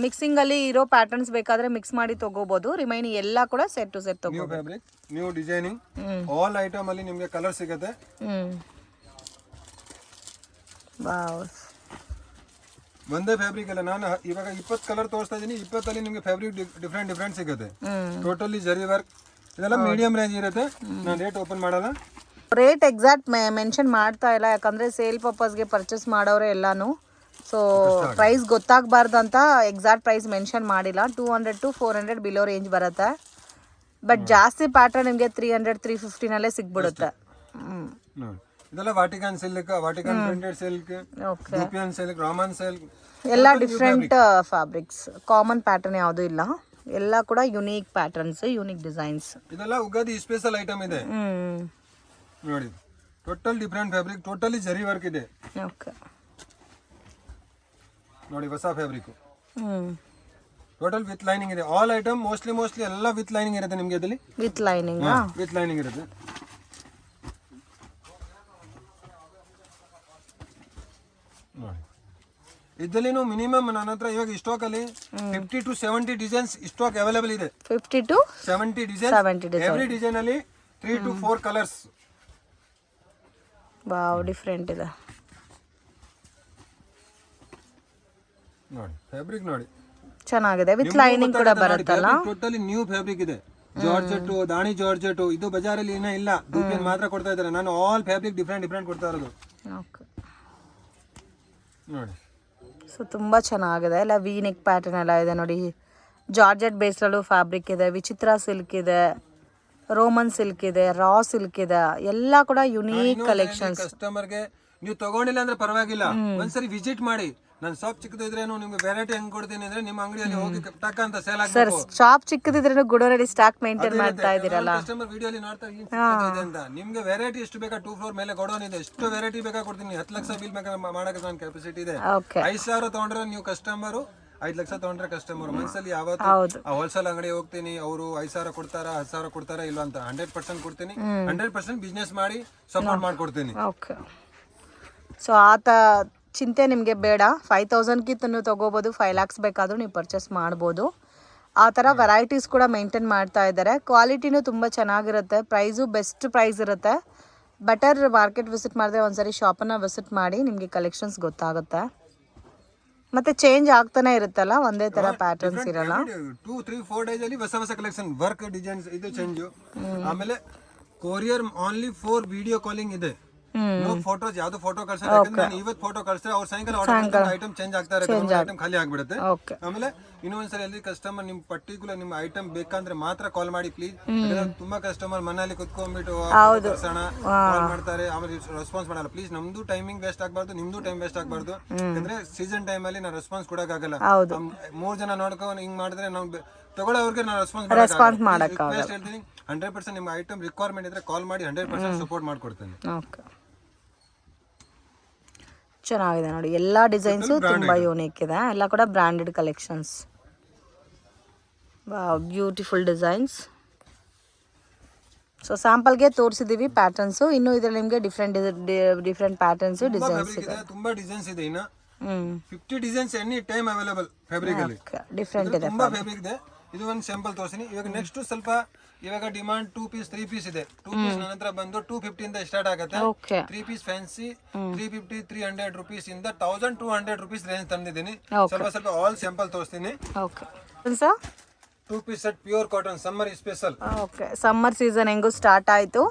ಮಿಕ್ಸಿಂಗ್ ಅಲ್ಲಿ ಇರೋ ಪ್ಯಾಟರ್ನ್ಸ್ ಬೇಕಾದ್ರೆ ಮಿಕ್ಸ್ ಮಾಡಿ ತಗೋಬಹುದು. ರಿಮೈನಿಂಗ್ ಎಲ್ಲ ಕೂಡ ಸೆಟ್ ಟು ಸೆಟ್ ತಗೋಬಹುದು. New fabric, new designing, all item ಅಲ್ಲಿ ನಿಮಗೆ ಕಲರ್ ಸಿಗುತ್ತೆ. ವಾವ್, ಒಂದೇ ಫ್ಯಾಬ್ರಿಕ್ ಅಲ್ಲ. ನಾನು ಇವಾಗ 20 ಕಲರ್ ತೋರಿಸ್ತಾ ಇದೀನಿ, 20 ಅಲ್ಲಿ ನಿಮಗೆ ಫ್ಯಾಬ್ರಿಕ್ ಡಿಫ್ರೆಂಟ್ ಸಿಗುತ್ತೆ. ಟೋಟಲಿ ಜರಿ ವರ್ಕ್, ಇದೆಲ್ಲ ಮೀಡಿಯಂ ರೇಂಜ್ ಇರುತ್ತೆ. ನಾನು ರೇಟ್ ಓಪನ್ ಮಾಡಲ್ಲ, ರೇಟ್ ಎಕ್ಸಾಕ್ಟ್ ಮೆನ್ಷನ್ ಮಾಡ್ತಾ ಇಲ್ಲ, ಯಾಕಂದ್ರೆ ಸೇಲ್ ಪರ್ಪಸ್ಗೆ ಪರ್ಚೇಸ್ ಮಾಡೋರೆ ಎಲ್ಲಾನು. ಸೊ ಪ್ರೈಸ್ ಗೊತ್ತಾಗಬಾರ್ದು ಅಂತ ಎಕ್ಸಾಕ್ಟ್ ಪ್ರೈಸ್ ಮೆನ್ಷನ್ ಮಾಡಿಲ್ಲ. 200 to 400 ಬಿಲೋ ರೇಂಜ್ ಬರುತ್ತೆ. ಬಟ್ ಜಾಸ್ತಿ ಪ್ಯಾಟರ್ನ್ ನಿಮಗೆ 300, 350 ನಲ್ಲೇ ಸಿಗ್ಬಿಡುತ್ತೆ. ಇದೆಲ್ಲ Vatican silk, Vatican printed silk, ಯೂಪಿಯನ್ ಸಿಲ್ಕ್, ರಾಮನ್ ಸಿಲ್ಕ್, ಎಲ್ಲ ಡಿಫ್ರೆಂಟ್ ಫ್ಯಾಬ್ರಿಕ್ಸ್. ಕಾಮನ್ ಪ್ಯಾಟರ್ನ್ ಯಾವುದು ಇಲ್ಲ, ಎಲ್ಲ ಕೂಡ ಯುನೀಕ್ ಪ್ಯಾಟರ್ನ್ಸ್, ಯುನೀಕ್ ಡಿಸೈನ್ಸ್. ಇದೆಲ್ಲ ಉಗಾದಿ ಸ್ಪೆಷಲ್ ಐಟಮ್ ಇದೆ ನೋಡಿ. ಟೋಟಲ್ ಡಿಫ್ರೆಂಟ್ ಫ್ಯಾಬ್ರಿಕ್, ಟೋಟಲಿ ಜರಿ ವರ್ಕ್ ಇದೆ. ಓಕೆ ನೋಡಿ, ಹೊಸ ಫ್ಯಾಬ್ರಿಕ್, ಟೋಟಲ್ ವಿತ್ ಲೈನಿಂಗ್ ಇದೆ. ಆಲ್ ಐಟಮ್ ಮೋಸ್ಟ್ಲಿ ಎಲ್ಲ ವಿತ್ ಲೈನಿಂಗ್ ಇರುತ್ತೆ ನಿಮಗೆ. ಅದರಲ್ಲಿ ವಿತ್ ಲೈನಿಂಗ್ ಇರುತ್ತೆ. ಇದರಲ್ಲಿ ಮಿನಿಮಮ್ ನನ್ನ ಹತ್ರ ಇವಾಗ ಸ್ಟಾಕ್ ಅಲ್ಲಿ 50 to 70 ಡಿಸೈನ್ಸ್ ಸ್ಟಾಕ್ ಅವೈಲೇಬಲ್ ಇದೆ. 50 to 70 ಡಿಸೈನ್ಸ್. ಎವ್ರಿ ಡಿಸೈನ್ ಅಲ್ಲಿ 3 to 4 ಕಲರ್ಸ್. ವಾವ್, ಡಿಫರೆಂಟ್ ಇದೆ ನೋಡಿ. ಫ್ಯಾಬ್ರಿಕ್ ನೋಡಿ ಚೆನ್ನಾಗಿದೆ, ವಿತ್ ಲೈನಿಂಗ್ ಕೂಡ ಬರುತ್ತಲ್ಲ. ಟೋಟಲಿ ನ್ಯೂ ಫ್ಯಾಬ್ರಿಕ್ ಇದೆ. ಜಾರ್ಜೆಟ್, ದಾಣಿ ಜಾರ್ಜೆಟ್, ಇದು ಬಜಾರಲ್ಲಿ ಏನೋ ಇಲ್ಲ, ದುಪ್ಪಿನ ಮಾತ್ರ ಕೊಡ್ತಾ ಇದ್ದಾರೆ. ನಾನು ಆಲ್ ಫ್ಯಾಬ್ರಿಕ್ ಡಿಫ್ರೆಂಟ್ ಕೊಡ್ತಾ ಇರೋದು ಓಕೆ. ನೋಡಿ. ಸೊ ತುಂಬ ಚೆನ್ನಾಗಿದೆ ಎಲ್ಲ ವಿ ನೆಕ್ ಪ್ಯಾಟರ್ನ್ ಎಲ್ಲ ಇದೆ ನೋಡಿ. ಜಾರ್ಜೆಟ್ ಬೇಸ್ರಲ್ಲೂ ಫ್ಯಾಬ್ರಿಕ್ ಇದೆ, ವಿಚಿತ್ರ ಸಿಲ್ಕ್ ಇದೆ, ರೋಮನ್ ಸಿಲ್ಕ್ ಇದೆ, ರಾ ಸಿಲ್ಕ್ ಇದೆ, ಎಲ್ಲ ಕೂಡ ಯುನೀಕ್ ಕಲೆಕ್ಷನ್ಸ್. ಕಸ್ಟಮರ್ಗೆ ನೀವು ತಗೊಂಡಿಲ್ಲ ಅಂದ್ರೆ ಪರವಾಗಿಲ್ಲ, ಒಂದ್ಸರಿ ವಿಸಿಟ್ ಮಾಡಿ. ನನ್ನ ಶಾಪ್ ಚಿಕ್ಕದಿದ್ರೇನು ನಿಮ್ಗೆ ವೆರೈಟಿ ಹೆಂಗ್ ಕೊಡ್ತೀನಿ ಅಂದ್ರೆ ನಿಮ್ಮ ಅಂಗಡಿಯಲ್ಲಿ ಹೋಗಿ ಟಕ್ ಅಂತ ಸೇಲ್ ಸರ್ ಆಗ್ಬೇಕು. ಶಾಪ್ ಚಿಕ್ಕದಿದ್ರೂ ಗುಡೋರಲ್ಲಿ ಸ್ಟಾಕ್ ಮೇಂಟೈನ್ ಮಾಡ್ತಾ ಇದ್ದೀರಲ್ಲ. ಕಸ್ಟಮರ್ ವಿಡಿಯೋಲಿ ನೋಡ್ತಾ ಇದೆ ಅಂತ ನಿಮ್ಗೆ ವೆರೈಟಿ ಎಷ್ಟು ಬೇಕಾ, 2 ಫ್ಲೋರ್ ಮೇಲೆ ಗೋಡೌನ್ ಇದೆ, ಎಷ್ಟು ವೆರೈಟಿ ಬೇಕಾ ಕೊಡ್ತೀನಿ. 10 ಲಕ್ಷ ಬಿಲ್ ಬೇಕಾ ಮಾಡಕ್ಕೆ ನನ್ನ ಕೆಪಾಸಿಟಿ ಇದೆ. ಓಕೆ. 5,000 ತಗೊಂಡ್ರೆ ನೀವು ಕಸ್ಟಮರ್, 5 ಲಕ್ಷ ತಗೊಂಡ್ರೆ ಕಸ್ಟಮರ್. ಮನ್ಸಲ್ಲಿ ಯಾವತ್ತು ಹೋಲ್ಸೇಲ್ ಅಂಗಡಿ ಹೋಗ್ತೀನಿ, ಅವರು 5,000 ಕೊಡ್ತಾರ, 10,000 ಕೊಡ್ತಾರ ಇಲ್ಲ ಅಂತ 100% ಕೊಡ್ತೀನಿ. 100% ಬಿಸ್ನೆಸ್ ಮಾಡಿ ಸಪೋರ್ಟ್ ಮಾಡ್ಕೊಡ್ತೀನಿ. ಓಕೆ. ಸೊ ಆತ ಚಿಂತೆ ನಿಮಗೆ ಬೇಡ. 5,000ಗಿಂತ ನೀವು ತೊಗೋಬೋದು, 5 lakhs ಬೇಕಾದರೂ ನೀವು ಪರ್ಚೇಸ್ ಮಾಡ್ಬೋದು. ಆ ಥರ ವೆರೈಟೀಸ್ ಕೂಡ ಮೇಂಟೈನ್ ಮಾಡ್ತಾ ಇದ್ದಾರೆ. ಕ್ವಾಲಿಟಿನೂ ತುಂಬ ಚೆನ್ನಾಗಿರುತ್ತೆ, ಪ್ರೈಸು ಬೆಸ್ಟ್ ಪ್ರೈಸ್ ಇರುತ್ತೆ. ಬೆಟರ್ ಮಾರ್ಕೆಟ್ ವಿಸಿಟ್ ಮಾಡಿದ್ರೆ ಒಂದ್ಸರಿ ಶಾಪನ್ನು ವಿಸಿಟ್ ಮಾಡಿ, ನಿಮಗೆ ಕಲೆಕ್ಷನ್ಸ್ ಗೊತ್ತಾಗುತ್ತೆ. ಮತ್ತೆ ಚೇಂಜ್ ಆಗ್ತಾನೆ ಇರುತ್ತಲ್ಲ, ಒಂದೇ ಥರ ಪ್ಯಾಟರ್ನ್ಸ್ ಇರಲ್ಲ. 2-3-4 ಡೇಸ್ ಅಲ್ಲಿ ಹೊಸ ಕಲೆಕ್ಷನ್, ವರ್ಕ್ ಡಿಸೈನ್ಸ್ ಇದು ಚೇಂಜ್. ಆಮೇಲೆ courier only for video calling ಇದೆ. ನೋ ಫೋಟೋಸ್, ಯಾವ್ದು ಫೋಟೋ ಕಳ್ಸಲ್ಲ. ಯಾಕಂದ್ರೆ ನಾನು ಇವತ್ತು ಫೋಟೋ ಕಳ್ಸಿದ್ರೆ ಅವ್ರ ಸಾಯಂಕಾಲ ಆರ್ಡರ್ ಐಟಮ್ ಚೇಂಜ್ ಆಗ್ತಾ ಇರುತ್ತೆ, ಐಟಮ್ ಖಾಲಿ ಆಗ್ಬಿಡುತ್ತೆ. ಆಮೇಲೆ ಇನ್ನೊಂದ್ಸರಿ ಅಲ್ಲಿ ಕಸ್ಟಮರ್ ನಿಮ್ ಪರ್ಟಿಕ್ಯುಲರ್ ನಿಮ್ ಐಟಮ್ ಬೇಕಂದ್ರೆ ಮಾತ್ರ ಕಾಲ್ ಮಾಡಿ ಪ್ಲೀಸ್. ತುಂಬಾ ಕಸ್ಟಮರ್ ಮನೆಯಲ್ಲಿ ಕುತ್ಕೊಂಡ್ಬಿಟ್ಟು ಕಳ್ಸೋಣ ಕಾಲ್ ಮಾಡ್ತಾರೆ, ಆಮೇಲೆ ರೆಸ್ಪಾನ್ಸ್ ಮಾಡಲ್ಲ. ಪ್ಲೀಸ್ ನಮ್ದು ಟೈಮಿಂಗ್ ವೇಸ್ಟ್ ಆಗ್ಬಾರ್ದು, ನಿಮ್ದು ಟೈಮ್ ವೇಸ್ಟ್ ಆಗ್ಬಾರ್ದು. ಯಾಕಂದ್ರೆ ಸೀಸನ್ ಟೈಮ್ ಅಲ್ಲಿ ನಾವು ರೆಸ್ಪಾನ್ಸ್ ಕೊಡಕ್ಕಾಗಲ್ಲ. 3 ಜನ ನೋಡ್ಕೊಂಡು ಹಿಂಗ್ ಮಾಡಿದ್ರೆ ನಾವು ತಗೊಳ್ಳೋರ್ಗೆ ನಾವು ರೆಸ್ಪಾನ್ಸ್ ಮಾಡಕ್ಕಾಗಲ್ಲ. ಹೇಳ್ತೀನಿ 100% ನಿಮ್ಮ ಐಟಮ್ ರಿಕ್ವೈರ್ಮೆಂಟ್ ಇದ್ರೆ ಕಾಲ್ ಮಾಡಿ, 100% ಸಪೋರ್ಟ್ ಮಾಡ್ಕೊಡ್ತೇನೆ. ಓಕೆ. ಚೆನ್ನಾಗಿದೆ ನೋಡಿ, ಎಲ್ಲ ಡಿಸೈನ್ಸು ತುಂಬ ಯೂನಿಕ್ ಇದೆ, ಎಲ್ಲ ಕೂಡ branded collections. Beautiful designs. So ಸ್ಯಾಂಪಲ್ಗೆ ತೋರಿಸಿದೀವಿ ಪ್ಯಾಟರ್ನ್ಸು. ಇನ್ನು ಇದರಲ್ಲಿ ನಿಮಗೆ ಡಿಫ್ರೆಂಟ್ ಪ್ಯಾಟರ್ನ್ಸ್ ಡಿಸೈನ್ಸ್ ಇದೆ, ತುಂಬಾ ಡಿಸೈನ್ಸ್ ಇದೆ. ಇನ್ನು 50 designs any time available fabric ಅಲ್ಲಿ. ಡಿಫ್ರೆಂಟ್ ಇದೆ, ತುಂಬಾ ಫ್ಯಾಬ್ರಿಕ್ ಇದೆ. ಇದು ಒಂದು ಸ್ಯಾಂಪಲ್ ತೋರಿಸ್ತೀನಿ. ಇವಾಗ ನೆಕ್ಸ್ಟ್ ಸ್ವಲ್ಪ ಇವಾಗ ಡಿಮಾಂಡ್ 2 ಪೀಸ್ 3 ಪೀಸ್ ಇದೆ. 2 ಪೀಸ್ ನಂತರ ಬಂದು 250 ಇಂದ ಸ್ಟಾರ್ಟ್ ಆಗುತ್ತೆ. 3 ಪೀಸ್ ಫ್ಯಾನ್ಸಿ 350 300 rupees ಇಂದ 1200 rupees ರೇಂಜ್ ತಂದಿದ್ದೀನಿ. ಸ್ವಲ್ಪ ಆಲ್ ಸ್ಯಾಂಪಲ್ ತೋರಿಸ್ತೀನಿ. Okay sir. 2 piece set pure cotton summer special. Okay. Summer season ಹೆಂಗೂ ಸ್ಟಾರ್ಟ್ ಆಯಿತು.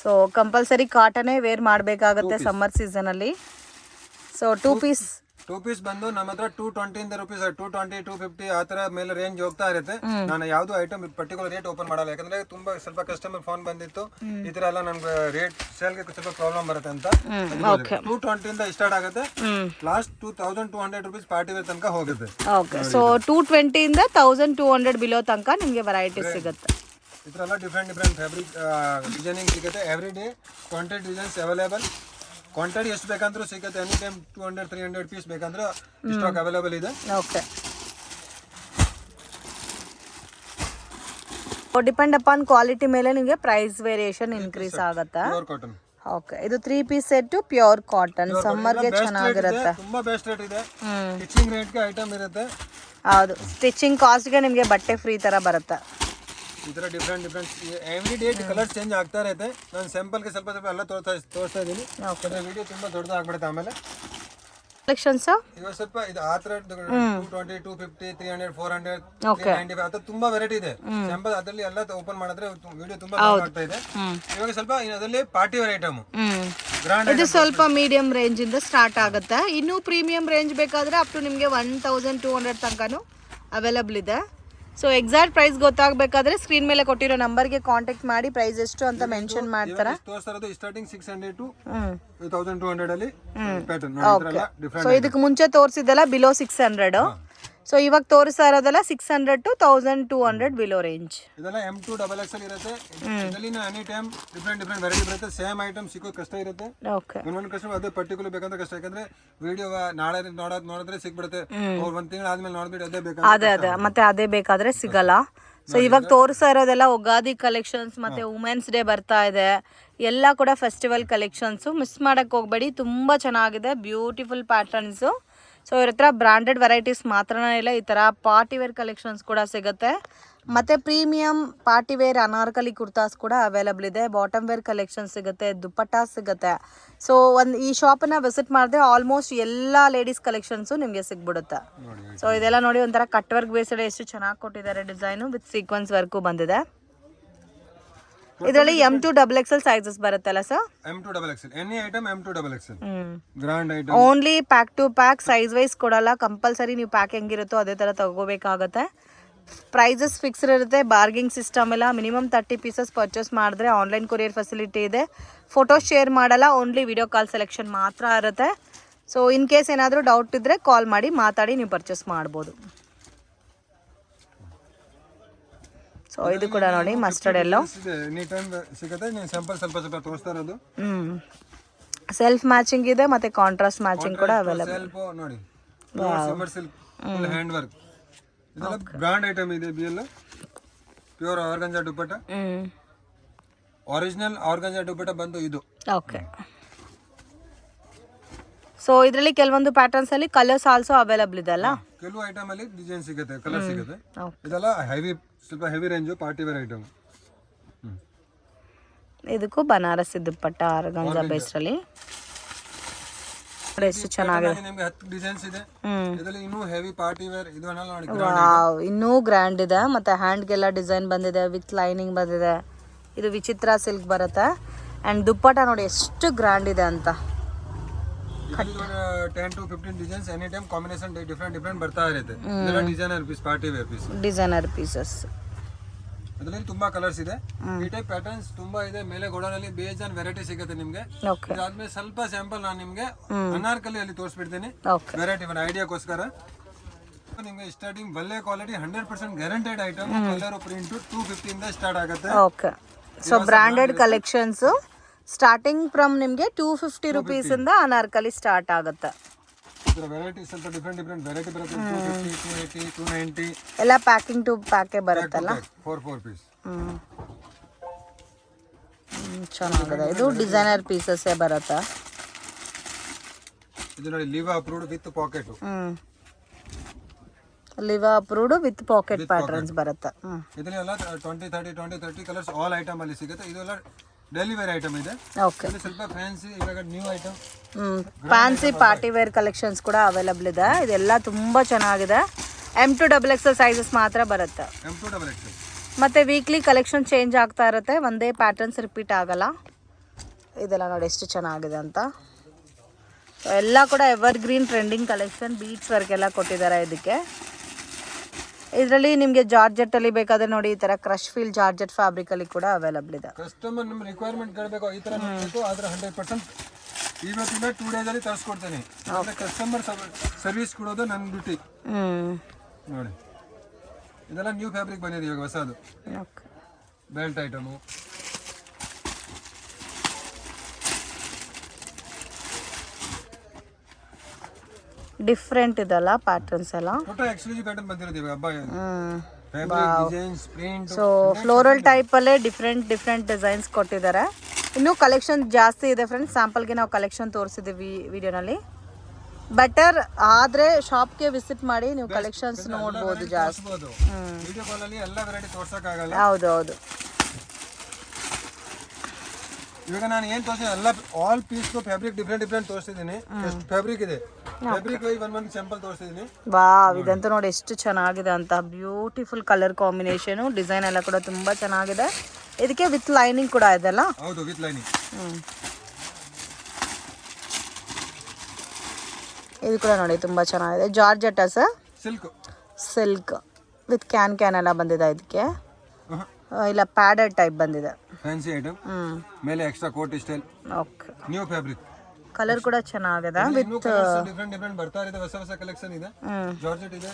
ಸೊ ಕಂಪಲ್ಸರಿ ಕಾಟನೇ ವೇರ್ ಮಾಡಬೇಕಾಗುತ್ತೆ ಸಮ್ಮರ್ ಸೀಸನಲ್ಲಿ. ಸೊ 2 ಪೀಸ್ ಬಂದು ನಮ್ಮ ಹತ್ರ 220 ಇಂದ ರೂಪೀಸ್ 220 250 ಆ ತರ ಮೇಲೆ ರೇಂಜ್ ಹೋಗ್ತಾ ಇರುತ್ತೆ. ನಾನು ಯಾವ್ದು ಐಟಮ್ ಪರ್ಟಿಕ್ಯುಲರ್ ರೇಟ್ ಓಪನ್ ಮಾಡಲ್ಲ, ಯಾಕಂದ್ರೆ ತುಂಬಾ ಸ್ವಲ್ಪ ಕಸ್ಟಮರ್ ಫೋನ್ ಬಂದಿತ್ತು, ಈ ತರ ಎಲ್ಲ ನಮ್ಗೆ ರೇಟ್ ಸೇಲ್ಗೆ ಸ್ವಲ್ಪ ಪ್ರಾಬ್ಲಮ್ ಬರುತ್ತೆ ಅಂತ. 220 ಇಂದ ಸ್ಟಾರ್ಟ್ ಆಗುತ್ತೆ, ಲಾಸ್ಟ್ 2200 rupees ಪಾರ್ಟಿ ವೇರ್ ತನಕ ಹೋಗುತ್ತೆ. ಓಕೆ. ಸೊ 220 ಇಂದ 1200 ಬಿಲೋ ತನಕ ನಿಮಗೆ ವೆರೈಟೀಸ್ ಸಿಗುತ್ತೆ. ಈ ತರ ಎಲ್ಲ ಡಿಫ್ರೆಂಟ್ ಫ್ಯಾಬ್ರಿಕ್ ಡಿಸೈನಿಂಗ್ ಸಿಗುತ್ತೆ. Every day 20 designs available. Quantity ಎಷ್ಟು ಬೇಕಂದ್ರೂ ಸಿಗುತ್ತೆ. ಎನಿ ಟೈಮ್ 200-300 ಪೀಸ್ ಬೇಕಂದ್ರೆ ಸ್ಟಾಕ್ ಅವೈಲೇಬಲ್ ಇದೆ. ಓಕೆ. ಡಿಪೆಂಡ್ ಅಪಾನ್ ಕ್ವಾಲಿಟಿ ಮೇಲೆ ನಿಮಗೆ ಪ್ರೈಸ್ ವೇರಿಯೇಷನ್ ಇನ್ಕ್ರೀಸ್ ಆಗುತ್ತೆ. Pure cotton. ಓಕೆ. ಇದು 3 ಪೀಸ್ ಸೆಟ್ ಪ್ಯೂರ್ ಕಾಟನ್, ಸಮ್ಮರ್ಗೆ ಚೆನ್ನಾಗಿರುತ್ತೆ. ತುಂಬಾ ಬೆಸ್ಟ್ ರೇಟ್ ಇದೆ. ಸ್ಟಿಚಿಂಗ್ ರೇಟ್ಗೆ ಐಟಮ್ ಇರುತ್ತೆ. ಹೌದು, ಸ್ಟಿಚಿಂಗ್ ಕಾಸ್ಟ್ಗೆ ನಿಮಗೆ ಬಟ್ಟೆ ಫ್ರೀ ತರ ಬರುತ್ತೆ. ಈ ತರ different every day colour change ಆಗ್ತಾ ಇರುತ್ತೆ. ನಾನು ಸ್ಯಾಂಪಲ್ಗೆ ಸ್ವಲ್ಪ ಎಲ್ಲ ತೋರಿಸ್ತಾ ಇದ್ದೀನಿ. ವಿಡಿಯೋ ತುಂಬಾ ದೊಡ್ಡದಾಗ್ಬಿಡುತ್ತೆ ಆಮೇಲೆ. ಕಲೆಕ್ಷನ್ಸ್ ಇವಾಗ ಸ್ವಲ್ಪ ಇದು ಆ ತರ 220 250 300 400 395 ಆ ತರ ತುಂಬಾ ವೆರೈಟಿ ಇದೆ. ಸ್ಯಾಂಪಲ್ ಅದರಲ್ಲಿ ಎಲ್ಲ ಓಪನ್ ಮಾಡಿದ್ರೆ ವಿಡಿಯೋ ತುಂಬಾ ಆಗ್ತಾ ಇದೆ. ಇವಾಗ ಸ್ವಲ್ಪ ಅದರಲ್ಲಿ ಪಾರ್ಟಿ ವೇರ್ ಐಟಮ್ ಗ್ರ್ಯಾಂಡ್. ಇದು ಸ್ವಲ್ಪ ಮೀಡಿಯಂ ರೇಂಜ್ ಇಂದ ಸ್ಟಾರ್ಟ್ ಆಗುತ್ತೆ. ಇನ್ನು ಪ್ರೀಮಿಯಂ ರೇಂಜ್ ಬೇಕಾದ್ರೆ ಅಪ್ ಟು ನಿಮಗೆ 1200 ತನಕನೂ ಅವೈಲಬಲ್ ಇದೆ. ಸೊ ಎಕ್ಸಾಕ್ಟ್ ಪ್ರೈಸ್ ಗೊತ್ತಾಗಬೇಕಾದ್ರೆ ಸ್ಕ್ರೀನ್ ಮೇಲೆ ಕೊಟ್ಟಿರೋ ನಂಬರ್ಗೆ ಕಾಂಟ್ಯಾಕ್ಟ್ ಮಾಡಿ ಪ್ರೈಸ್ ಎಷ್ಟು ಅಂತ ಮೆನ್ಷನ್ ಮಾಡ್ತಾರೆ. ತೋರಿಸ್ತಾ ಸ್ಟಾರ್ಟಿಂಗ್ 600 to 1200 ಅಲ್ಲಿ ಪ್ಯಾಟರ್ನ್. ಸೊ ಇದಕ್ಕೆ ಮುಂಚೆ ತೋರಿಸಿದ್ದೆಲ್ಲ ಬಿಲೋ 600. ಸೊ ಇವಾಗ ತೋರಿಸ್ತಾ ಇರೋದೆಲ್ಲ 600 to 1200 ಬಿಲೋ ರೇಂಜ್. ಇದೆಲ್ಲ M2 XXL ಇರುತ್ತೆ. ಇದರಲ್ಲಿ ಎನಿ ಟೈಮ್ ಡಿಫ್ರೆಂಟ್ ವೆರೈಟಿ ಬರುತ್ತೆ. ಸೇಮ್ ಐಟಮ್ ಸಿಕ್ಕೋ ಕಷ್ಟ ಇರುತ್ತೆ. ಓಕೆ. ಇನ್ನೊಂದು ಕಷ್ಟ ಅದೇ ಪರ್ಟಿಕ್ಯುಲರ್ ಬೇಕಂದ್ರೆ ಕಷ್ಟ, ಯಾಕಂದ್ರೆ ವಿಡಿಯೋ ನಾಳೆ ನೋಡಿದ್ರೆ ಸಿಕ್ಬಿಡುತ್ತೆ. ಅವ್ರು 1 ತಿಂಗಳು ಆದ್ಮೇಲೆ ನೋಡ್ಬಿಟ್ಟು ಅದೇ ಬೇಕಾದ್ರೆ ಮತ್ತೆ ಅದೇ ಬೇಕಾದ್ರೆ ಸಿಗಲ್ಲ. ಸೊ ಇವಾಗ ತೋರಿಸ್ತಾ ಇರೋದೆಲ್ಲ ಉಗಾದಿ ಕಲೆಕ್ಷನ್ಸ್, ಮತ್ತೆ ವುಮೆನ್ಸ್ ಡೇ ಬರ್ತಾ ಇದೆ, ಎಲ್ಲ ಕೂಡ ಫೆಸ್ಟಿವಲ್ ಕಲೆಕ್ಷನ್ಸು. ಮಿಸ್ ಮಾಡಕ್ಕೆ ಹೋಗಬೇಡಿ, ತುಂಬ ಚೆನ್ನಾಗಿದೆ, ಬ್ಯೂಟಿಫುಲ್ ಪ್ಯಾಟರ್ನ್ಸು. ಸೊ ಇವ್ರ ಹತ್ರ ಬ್ರ್ಯಾಂಡೆಡ್ ವೆರೈಟೀಸ್ ಮಾತ್ರನೇ ಇಲ್ಲ, ಈ ಥರ ಪಾರ್ಟಿ ವೇರ್ ಕಲೆಕ್ಷನ್ಸ್ ಕೂಡ ಸಿಗುತ್ತೆ. ಮತ್ತು premium party wear Anarkali kurtas ಕೂಡ ಅವೈಲಬಲ್ ಇದೆ. ಬಾಟಮ್ ವೇರ್ ಕಲೆಕ್ಷನ್ ಸಿಗುತ್ತೆ, ದುಪ್ಪಟ್ಟಾ ಸಿಗುತ್ತೆ. ಸೊ ಈ ಶಾಪನ್ನು ವಿಸಿಟ್ ಮಾಡಿದ್ರೆ ಆಲ್ಮೋಸ್ಟ್ ಎಲ್ಲ ಲೇಡೀಸ್ ಕಲೆಕ್ಷನ್ಸು ನಿಮಗೆ ಸಿಗ್ಬಿಡುತ್ತೆ. ಸೊ ಇದೆಲ್ಲ ನೋಡಿ ಒಂಥರ ಕಟ್ ವರ್ಕ್ ಬೇಸ್ಡ್ ಎಷ್ಟು ಚೆನ್ನಾಗಿ ಕೊಟ್ಟಿದ್ದಾರೆ ಡಿಸೈನು, ವಿತ್ ಸೀಕ್ವೆನ್ಸ್ ವರ್ಕು ಬಂದಿದೆ. ಇದರಲ್ಲಿ M2 XXL ಸೈಜಸ್ ಬರುತ್ತಲ್ಲ sir? M2 XXL any item M2 XXL hmm. Grand item. Only pack to pack size wise ಕೊಡಲ್ಲ, ಕಂಪಲ್ಸರಿ ನೀವು ಪ್ಯಾಕ್ ಹೆಂಗಿರುತ್ತೋ ಅದೇ ಥರ ತಗೋಬೇಕಾಗತ್ತೆ. ಪ್ರೈಸಸ್ ಫಿಕ್ಸ್ಡ್ ಇರುತ್ತೆ, ಬಾರ್ಗಿಂಗ್ ಸಿಸ್ಟಮ್ ಇಲ್ಲ. ಮಿನಿಮಮ್ 30 ಪೀಸಸ್ ಪರ್ಚೇಸ್ ಮಾಡಿದ್ರೆ ಆನ್ಲೈನ್ ಕೊರಿಯರ್ ಫೆಸಿಲಿಟಿ ಇದೆ. ಫೋಟೋ ಶೇರ್ ಮಾಡಲ್ಲ, ಓನ್ಲಿ ವಿಡಿಯೋ ಕಾಲ್ ಸೆಲೆಕ್ಷನ್ ಮಾತ್ರ ಇರುತ್ತೆ. ಸೊ ಇನ್ ಕೇಸ್ ಏನಾದರೂ ಡೌಟ್ ಇದ್ದರೆ ಕಾಲ್ ಮಾಡಿ ಮಾತಾಡಿ ನೀವು ಪರ್ಚೇಸ್ ಮಾಡ್ಬೋದು. ಸೊ ಇದು ಕೂಡ ನೋಡಿ ಮಸ್ಟರ್ಡ್ ಎಲ್ಲೋ ಎನಿ ಟೈಮ್ ಸಿಗುತ್ತೆ. ನೀವು ಸ್ಯಾಂಪಲ್ ಸ್ವಲ್ಪ ತೋರಿಸ್ತಾ ಇರೋದು. ಸೆಲ್ಫ್ ಮ್ಯಾಚಿಂಗ್ ಇದೆ ಮತ್ತೆ ಕಾಂಟ್ರಾಸ್ಟ್ ಮ್ಯಾಚಿಂಗ್ ಕೂಡ ಅವೈಲೇಬಲ್. ಸೆಲ್ಫ್ ನೋಡಿ silver silk full hand work. ಇದೆಲ್ಲ ಬ್ರಾಂಡ್ ಐಟಮ್ ಇದೆ. BL pure organza dupatta. Original organza dupatta ಬಂದು ಇದು. ಓಕೆ. ಸೊ ಇದರಲ್ಲಿ ಕೆಲವೊಂದು ಪ್ಯಾಟರ್ನ್ಸ್ ಅಲ್ಲಿ ಕಲರ್ಸ್ ಆಲ್ಸೋ ಅವೈಲೇಬಲ್ ಇದೆ ಅಲ್ಲ? ಕೆಲವು ಐಟಮ್ ಅಲ್ಲಿ ಡಿಸೈನ್ ಸಿಗುತ್ತೆ, ಕಲರ್ ಸಿಗುತ್ತೆ. ಇದೆಲ್ಲ ಹೆವಿ, ಸ್ವಲ್ಪ heavy range party wear item. ಇದಕ್ಕೂ ಬನಾರಸ್ ದುಪ್ಪಟ್ಟ ಆರ್ಗಂಜಾ ಬೇಸ್ ಅಲ್ಲಿ ಎಷ್ಟು ಚೆನ್ನಾಗಿದೆ. ನಿಮಗೆ 10 ಡಿಸೈನ್ಸ್ ಇದೆ. ಇದರಲ್ಲಿ ಇನ್ನೂ ಹೆವಿ ಪಾರ್ಟಿ ವೇರ್. ಇದು ನೋಡಿ ವಾವ್, ಇನ್ನೂ ಗ್ರ್ಯಾಂಡ್ ಇದೆ. ಮತ್ತೆ ಹ್ಯಾಂಡ್ಗೆಲ್ಲ ಡಿಸೈನ್ ಬಂದಿದೆ, ವಿತ್ ಲೈನಿಂಗ್ ಬಂದಿದೆ. ಇದು ವಿಚಿತ್ರ ಸಿಲ್ಕ್ ಬರುತ್ತೆ. ಅಂಡ್ ದುಪ್ಪಟ್ಟ ನೋಡಿ ಎಷ್ಟು ಗ್ರ್ಯಾಂಡ್ ಇದೆ ಅಂತ. 10 to 15 designs any time combination different ಬರ್ತಾ ಇರುತ್ತೆ. ಇದೆಲ್ಲ designer piece, party wear piece, designer pieces. ಅದರಲ್ಲಿ ತುಂಬಾ ಕಲರ್ಸ್ ಇದೆ. ಈ ಟೈಪ್ ಪ್ಯಾಟರ್ನ್ಸ್ ತುಂಬಾ ಇದೆ. ಮೇಲೆ ಗೋಡನಲ್ಲಿ ಬೇಜಾನ್ ವೆರೈಟಿ ಸಿಗುತ್ತೆ ನಿಮ್ಗೆ. ಓಕೆ. ಅದಾದ್ಮೇಲೆ ಸ್ವಲ್ಪ ಸ್ಯಾಂಪಲ್ ನಾನು ನಿಮ್ಗೆ ಅನಾರ್ಕಲಿ ಅಲ್ಲಿ ತೋರಿಸ್ಬಿಡ್ತೀನಿ. ಓಕೆ. ವೆರೈಟಿ ಒಂದು ಐಡಿಯಾಗೋಸ್ಕರ. ನಿಮ್ಗೆ ಸ್ಟಾರ್ಟಿಂಗ್ ಒಳ್ಳೆ quality 100% guaranteed item. Colour print 250 ಇಂದ ಸ್ಟಾರ್ಟ್ ಆಗುತ್ತೆ. Okay. So branded collections starting from ನಿಮಗೆ 250 ರುಪೀಸ್ ಇಂದ ಅನಾರ್ಕಲಿ ಸ್ಟಾರ್ಟ್ ಆಗುತ್ತೆ. ಇದರ ವೆರೈಟಿ ಸ್ವಲ್ಪ ಡಿಫರೆಂಟ್ ವೆರೈಟಿ ಬರುತ್ತೆ. 250, 280, 290 ಎಲ್ಲ ಪ್ಯಾಕಿಂಗ್ ಟು ಪ್ಯಾಕೇ ಬರುತ್ತಲ್ಲ. 4 ಪೀಸ್. ಚೆನ್ನಾಗಿದೆ. ಇದು ಡಿಸೈನರ್ ಪೀಸಸ್ ಬರುತ್ತೆ. ಇದು ನೋಡಿ Liva approved with pocket. Liva approved with pocket patterns ಬರುತ್ತೆ. ಇದನ್ನೆಲ್ಲ 20 ಕಲರ್ಸ್ ಆಲ್ ಐಟಮ್ ಅಲ್ಲಿ ಸಿಗುತ್ತೆ. ಇದೆಲ್ಲ ಡೈಲಿ ವೇರ್ ಐಟಮ್ ಇದೆ. ಓಕೆ. ಸ್ವಲ್ಪ ಫ್ಯಾನ್ಸಿ ಇವಾಗ new item. Fancy party wear collections ಕೂಡ ಅವೈಲೇಬಲ್ ಇದೆ. ಇದೆಲ್ಲ ತುಂಬಾ ಚೆನ್ನಾಗಿದೆ. M2 XXL ಸೈಜಸ್ ಮಾತ್ರ ಬರುತ್ತೆ. M2 XXL. ಮತ್ತೆ ವೀಕ್ಲಿ ಕಲೆಕ್ಷನ್ ಚೇಂಜ್ ಆಗ್ತಾ ಇರುತ್ತೆ, ಒಂದೇ ಪ್ಯಾಟರ್ನ್ಸ್ ರಿಪೀಟ್ ಆಗಲ್ಲ. ಇದೆಲ್ಲ ನೋಡಿ ಎಷ್ಟು ಚೆನ್ನಾಗಿದೆ ಅಂತ. ಎಲ್ಲ ಕೂಡ evergreen trending collection. Beads work ಎಲ್ಲ ಕೊಟ್ಟಿದ್ದಾರೆ ಇದಕ್ಕೆ. ಇದರಲ್ಲಿ ನಿಮಗೆ ಜಾರ್ಜೆಟ್ ಅಲ್ಲಿ ಬೇಕಾದ್ರೆ ನೋಡಿ ಈ ತರ ಕ್ರಶ್ ಫೀಲ್ ಜಾರ್ಜೆಟ್ ಫ್ಯಾಬ್ರಿಕ್ ಅಲ್ಲಿ ಕೂಡ ಅವೈಲೇಬಲ್ ಇದೆ. ಕಸ್ಟಮರ್ ನಿಮ್ಮ ರಿಕ್ವೈರ್ಮೆಂಟ್ ಕೇಳಬೇಕು, ಈ ತರ ಬೇಕು, ಆದ್ರೆ 100% ಇವತ್ತಿಂದ 2 ಡೇಸ್ ಅಲ್ಲಿ ತರಿಸ್ಕೊಡ್ತೇನೆ. ಕಸ್ಟಮರ್ ಸರ್ವಿಸ್ ಕೊಡೋದು ನನ್ನ ಡ್ಯೂಟಿ. ನೋಡಿ ಇದೆಲ್ಲ ನ್ಯೂ ಫ್ಯಾಬ್ರಿಕ್ ಬಂದಿದೆ ಇವಾಗ ಹೊಸದು. Belt item. ಡಿಫ್ರೆಂಟ್ ಇದಲ್ಲ ಪ್ಯಾಟರ್ನ್ಸ್ ಎಲ್ಲ. ಫೋಟೋ ಎಕ್ಸ್ಕ್ಲೂಸಿವ್ ಪ್ಯಾಟರ್ನ್ ಬಂದಿರೋದು ಇವಾಗ ಹಬ್ಬ. Fabric designs print. So floral type ಅಲ್ಲೇ ಡಿಫ್ರೆಂಟ್ ಡಿಸೈನ್ಸ್ ಕೊಟ್ಟಿದ್ದಾರೆ. ಇನ್ನೂ ಕಲೆಕ್ಷನ್ ಜಾಸ್ತಿ ಇದೆ ಫ್ರೆಂಡ್ಸ್. ಸ್ಯಾಂಪಲ್ಗೆ ನಾವು ಕಲೆಕ್ಷನ್ ತೋರಿಸಿದ್ದೀವಿ ವಿಡಿಯೋನಲ್ಲಿ. ಬೆಟರ್ ಆದರೆ ಶಾಪ್ಗೆ ವಿಸಿಟ್ ಮಾಡಿ ನೀವು ಕಲೆಕ್ಷನ್ಸ್ ನೋಡ್ಬೋದು ಜಾಸ್ತಿ. ವಿಡಿಯೋ ಕಾಲ್ ಅಲ್ಲಿ ಎಲ್ಲ ವೆರೈಟಿ ತೋರ್ಸಕ್ಕಾಗಲ್ಲ. ಹೌದು. ಇವಾಗ ನಾನು ಏನು ತೋರಿಸಿದೆ ಎಲ್ಲ ಆಲ್ ಪೀಸ್ ಫ್ಯಾಬ್ರಿಕ್ ಡಿಫರೆಂಟ್ ತೋರಿಸಿದ್ದೀನಿ. ಎಷ್ಟು ಫ್ಯಾಬ್ರಿಕ್ ಇದೆ, ಫ್ಯಾಬ್ರಿಕ್ ವೈಸ್ ಒಂದು ಸ್ಯಾಂಪಲ್ ತೋರಿಸಿದ್ದೀನಿ. ವಾವ್, ಇದಂತೂ ನೋಡಿ ಎಷ್ಟು ಚೆನ್ನಾಗಿದೆ ಅಂತ. ಬ್ಯೂಟಿಫುಲ್ ಕಲರ್ ಕಾಂಬಿನೇಷನ್, ಡಿಸೈನ್ ಎಲ್ಲ ಕೂಡ ತುಂಬಾ ಚೆನ್ನಾಗಿದೆ. ಇದಕ್ಕೆ ವಿತ್ ಲೈನಿಂಗ್ ಕೂಡ ಇದೆಲ್ಲ. ಹೌದು, ವಿತ್ ಲೈನಿಂಗ್. ಇದು ಕೂಡ ನೋಡಿ ತುಂಬಾ ಚೆನ್ನಾಗಿದೆ. Georgette sir? Silk with can ಎಲ್ಲ ಬಂದಿದೆ ಇದಕ್ಕೆ. ಇಲ್ಲ ಪ್ಯಾಡೆಡ್ ಟೈಪ್ ಬಂದಿದೆ. Fancy item. ಮೇಲೆ extra coat style. Okay. New fabric. Colour ಕೂಡ ಚೆನ್ನಾಗಿದೆ. ವಿತ್ ಡಿಫರೆಂಟ್ ಬರ್ತಾ ಇದೆ. ಹೊಸ ಕಲೆಕ್ಷನ್ ಇದೆ. ಜಾರ್ಜೆಟ್ ಇದೆ.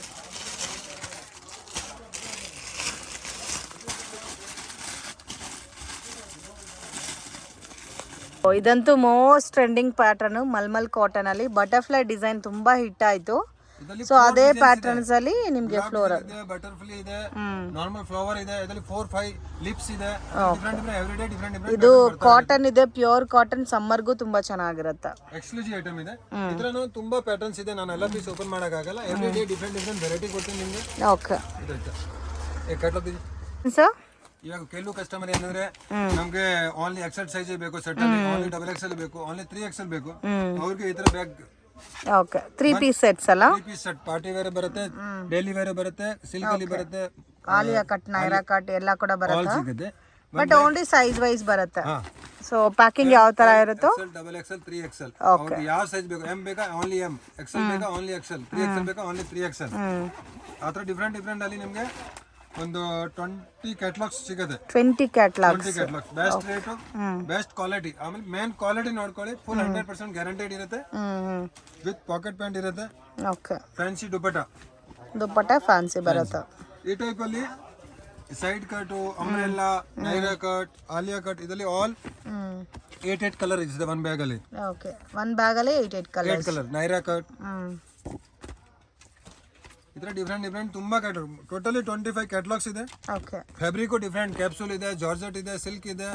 ಇದಂತೂ most trending pattern. Mulmul cotton ಅಲ್ಲಿ ಬಟರ್ಫ್ಲೈ ಡಿಸೈನ್ ತುಂಬಾ ಹಿಟ್ ಆಯ್ತು. ಸೊ ಅದೇ ಪ್ಯಾಟರ್ನ್ಸ್ ಅಲ್ಲಿ ನಿಮ್ಗೆ ಫ್ಲೋರಲ್ ಇದೆ, ಬಟರ್ಫ್ಲೈ ಇದೆ, ನಾರ್ಮಲ್ ಫ್ಲವರ್ ಇದೆ. ಇದರಲ್ಲಿ 4-5 ಲಿಪ್ಸ್ ಇದೆ. ಡಿಫರೆಂಟ್ ಇದು ಕಾಟನ್ ಇದೆ, ಪ್ಯೂರ್ ಕಾಟನ್. ಸಮ್ಮರ್ಗೂ ತುಂಬಾ ಚೆನ್ನಾಗಿರುತ್ತೆ. ಎಕ್ಸ್ಕ್ಲೂಸಿವ್ ಐಟಮ್ ಇದೆ. ಇದ್ರಲ್ಲೂ ತುಂಬಾ ಪ್ಯಾಟರ್ನ್ಸ್ ಇದೆ. ನಾನು ಎಲ್ಲ ಪೀಸ್ ಓಪನ್ ಮಾಡಕ್ಕಾಗಲ್ಲ. ಎವ್ರಿ ಡೇ ಡಿಫರೆಂಟ್ ವೆರೈಟಿ ಕೊಡ್ತೀನಿ ನಿಮಗೆ. ಓಕೆ. ಸರ್ ಇವಾಗ ಕೆಲವು ಕಸ್ಟಮರ್ ಏನಂದ್ರೆ ನಮ್ಗೆ ಓನ್ಲಿ XL ಸೈಜ್ ಬೇಕು, ಸೆಟ್ ಅಲ್ಲಿ ಓನ್ಲಿ XXL ಬೇಕು, ಓನ್ಲಿ 3XL ಬೇಕು. ಅವ್ರಿಗೆ ಈ ತರ ಬ್ಯಾಗ್. ಓಕೆ. 3 ಪೀಸ್ ಸೆಟ್ಸ್ ಅಲ್ಲ? 3 ಪೀಸ್ ಸೆಟ್. ಪಾರ್ಟಿ ವೇರ್ ಬರುತ್ತೆ, ಡೈಲಿ ವೇರ್ ಬರುತ್ತೆ, ಸಿಲ್ಕ್ ಅಲ್ಲಿ ಬರುತ್ತೆ, ಆಲಿಯಾ ಕಟ್, ನೈರಾ ಕಟ್ ಎಲ್ಲ ಕೂಡ ಬರುತ್ತೆ. ಸಿಗುತ್ತೆ. ಬಟ್ ಓನ್ಲಿ ಸೈಜ್ ವೈಸ್ ಬರುತ್ತೆ. ಹಾ ಸೊ ಪ್ಯಾಕಿಂಗ್ ಯಾವ ತರ ಇರುತ್ತೋ XL, XXL, 3XL ಅವ್ರಿಗೆ ಯಾವ ಸೈಜ್ ಬೇಕು, M ಬೇಕಾ ಓನ್ಲಿ M, XL ಬೇಕಾ ಓನ್ಲಿ XL, 3XL ಬೇಕಾ ಓನ್ಲಿ 3XL. ಆ ಥರ ಡಿಫ್ರೆಂಟ್ ಅಲ್ಲಿ ನಿಮಗೆ ಒಂದು 20 ಕ್ಯಾಟಲಾಗ್ಸ್ ಸಿಗುತ್ತೆ. 20 catalogues best rate, best quality. ಆಮೇಲೆ ಮೇನ್ ಕ್ವಾಲಿಟಿ ನೋಡ್ಕೊಳ್ಳಿ, ಫುಲ್ 100% ಗ್ಯಾರಂಟೆಡ್ ಇರುತ್ತೆ. ವಿತ್ ಪಾಕೆಟ್ ಪ್ಯಾಂಟ್ ಇರುತ್ತೆ. ಓಕೆ, ಫ್ಯಾನ್ಸಿ ದುಪ್ಪಟ್ಟ ಫ್ಯಾನ್ಸಿ ಬರುತ್ತೆ. ಈ ಟೈಪ್ ಅಲ್ಲಿ side cut, umbrella, Naira cut, Alia cut, ಇದರಲ್ಲಿ ಆಲ್ 8 ಕಲರ್ ಇದೆ ಒನ್ ಬ್ಯಾಗ್ ಅಲ್ಲಿ. ಓಕೆ, ಒನ್ ಬ್ಯಾಗ್ ಅಲ್ಲಿ 8 ಕಲರ್ ನೈರಾ ಕಟ್. ಇದರ ಡಿಫ್ರೆಂಟ್ ತುಂಬಾ ಕ್ಯಾಟಲಾಗ್, ಟೋಟಲಿ 25 ಕ್ಯಾಟಲಾಗ್ಸ್ ಇದೆ. ಓಕೆ, ಫ್ಯಾಬ್ರಿಕ್ ಡಿಫ್ರೆಂಟ್, ಕ್ಯಾಪ್ಸೂಲ್ ಇದೆ, ಜಾರ್ಜೆಟ್ ಇದೆ, ಸಿಲ್ಕ್ ಇದೆ,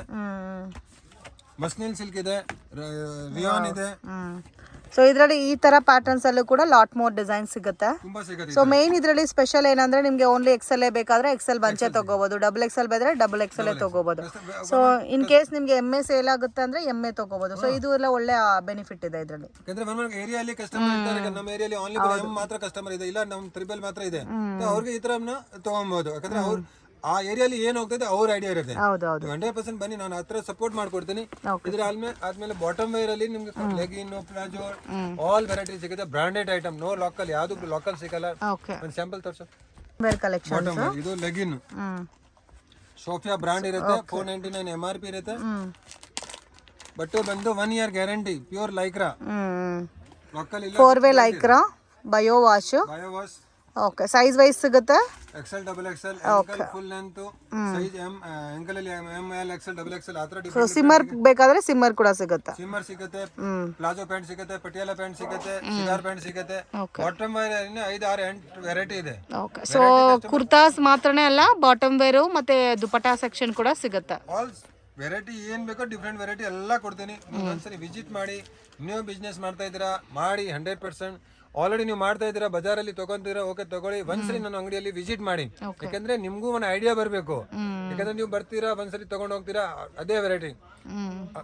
ಮಸ್ಲಿನ್ ಸಿಲ್ಕ್ ಇದೆ, ರಿಯಾನ್ ಇದೆ. ಸೊ ಇದರಲ್ಲಿ ಈ ತರ ಪ್ಯಾಟರ್ನ್ಸ್ ಅಲ್ಲೂ ಕೂಡ ಲಾಟ್ ಮೋರ್ ಡಿಸೈನ್ ಸಿಗುತ್ತೆ. ತುಂಬಾ ಸಿಗುತ್ತೆ. ಸೊ ಮೇನ್ ಇದರಲ್ಲಿ ಸ್ಪೆಷಲ್ ಏನಂದ್ರೆ ನಿಮ್ಗೆ ಓನ್ಲಿ XL ಬೇಕಾದ್ರೆ XL ಬಂಚೆ ತಗೋಬಹುದು, XXL ಬೇದ್ರೆ XXL ತಗೋಬಹುದು. ಸೊ ಇನ್ ಕೇಸ್ ನಿಮ್ಗೆ MA ಸೇಲ್ ಆಗುತ್ತೆ ಅಂದ್ರೆ MA ತಗೋಬಹುದು. ಸೊ ಇದು ಎಲ್ಲ ಒಳ್ಳೆ ಬೆನಿಫಿಟ್ ಇದೆ ಇದರಲ್ಲಿ. ಯಾಕಂದ್ರೆ ನಮ್ಮ ಏರಿಯಾಲಿ ಕಸ್ಟಮರ್ ಇರ್ತಾರೆ, ನಮ್ಮ ಏರಿಯಾಲಿ ಓನ್ಲಿ M ಮಾತ್ರ ಕಸ್ಟಮರ್ ಇದೆ, ಇಲ್ಲ ನಮ್ಮ ತ್ರಿಬಲ್ ಮಾತ್ರ ಇದೆ, ಅವ್ರಿಗೆ ಈ ತರ ತಗೊಬಹುದು. ಯಾಕಂದ್ರೆ ಅವ್ರು ಆ ಏರಿಯಾಲಿ ಏನ್ ಹೋಗ್ತದೆ ಅವ್ರ ಐಡಿಯಾ ಇರುತ್ತೆ. 100% ಬನ್ನಿ, ನಾನು ಹತ್ರ ಸಪೋರ್ಟ್ ಮಾಡ್ಕೊಡ್ತೀನಿ. ಇದ್ರ ಆದ್ಮೇಲೆ ಬಾಟಮ್ ವೇರ್ ಅಲ್ಲಿ ನಿಮ್ಗೆ ಲೆಗಿನ್, ಪ್ಲಾಜೋ, ಆಲ್ ವೆರೈಟಿ ಸಿಗುತ್ತೆ. ಬ್ರಾಂಡೆಡ್ ಐಟಮ್, ನೋ ಲೋಕಲ್, ಯಾವ್ದು ಲೋಕಲ್ ಸಿಗಲ್ಲ. ಒಂದು ಸ್ಯಾಂಪಲ್ ತೋರ್ಸು. ಬಾಟಮ್ ವೇರ್ ಇದು ಲೆಗಿನ್, ಸೋಫಿಯಾ ಬ್ರಾಂಡ್ ಇರುತ್ತೆ, 499 MRP ಇರುತ್ತೆ. ಬಟ್ಟೆ ಬಂದು 1 year guarantee, pure Lycra, local ಇಲ್ಲ. 4-way Lycra, bio wash. Okay, size wise ಸಿಗುತ್ತೆ. XL, XXL, ankle full length, size M, ankle ಅಲ್ಲಿ ML, XL, XXL ಆ ತರ ಡಿಫರೆಂಟ್. ಸಿಮ್ಮರ್ ಬೇಕಾದ್ರೆ ಸಿಮ್ಮರ್ ಕೂಡ ಸಿಗುತ್ತೆ. ಸಿಮ್ಮರ್ ಸಿಗುತ್ತೆ, ಪ್ಲಾಜೋ ಪ್ಯಾಂಟ್ ಸಿಗುತ್ತೆ, ಪಟಿಯಾಲ ಪ್ಯಾಂಟ್ ಸಿಗುತ್ತೆ, ಸಿಗಾರ್ ಪ್ಯಾಂಟ್ ಸಿಗುತ್ತೆ. ಬಾಟಮ್ ವೇರ್ ಅಲ್ಲಿ 5-6-8 ವೆರೈಟಿ ಇದೆ. ಓಕೆ, ಸೊ ಕುರ್ತಾಸ್ ಮಾತ್ರನೇ ಅಲ್ಲ, ಬಾಟಮ್ ವೇರ್ ಮತ್ತೆ ದುಪಟ್ಟಾ ಸೆಕ್ಷನ್ ಕೂಡ ಸಿಗುತ್ತೆ. ಆಲ್ ವೆರೈಟಿ ಏನ್ ಬೇಕೋ ಡಿಫ್ರೆಂಟ್ ವೆರೈಟಿ ಎಲ್ಲ ಕೊಡ್ತೀನಿ. ನೀವು ಒಂದ್ಸರಿ ವಿಸಿಟ್ ಮಾಡಿ. ನೀವು ಬಿಸ್ನೆಸ್ ಮಾಡ್ತಾ ಇದ್ದೀರಾ ಮಾಡಿ, 100% ಆಲ್ರೆಡಿ ನೀವು ಮಾಡ್ತಾ ಇದ್ದೀರಾ, ಬಜಾರಲ್ಲಿ ತಗೊಂತೀರಾ, ಓಕೆ ತಗೊಳ್ಳಿ. ಒಂದ್ಸರಿ ನನ್ನ ಅಂಗಡಿಯಲ್ಲಿ ವಿಸಿಟ್ ಮಾಡಿ, ಯಾಕಂದ್ರೆ ನಿಮ್ಗೂ ಒಂದು ಐಡಿಯಾ ಬರಬೇಕು. ಯಾಕಂದ್ರೆ ನೀವು ಬರ್ತೀರಾ, ಒಂದ್ಸರಿ ತಗೊಂಡು ಹೋಗ್ತೀರಾ ಅದೇ ವೆರೈಟಿ,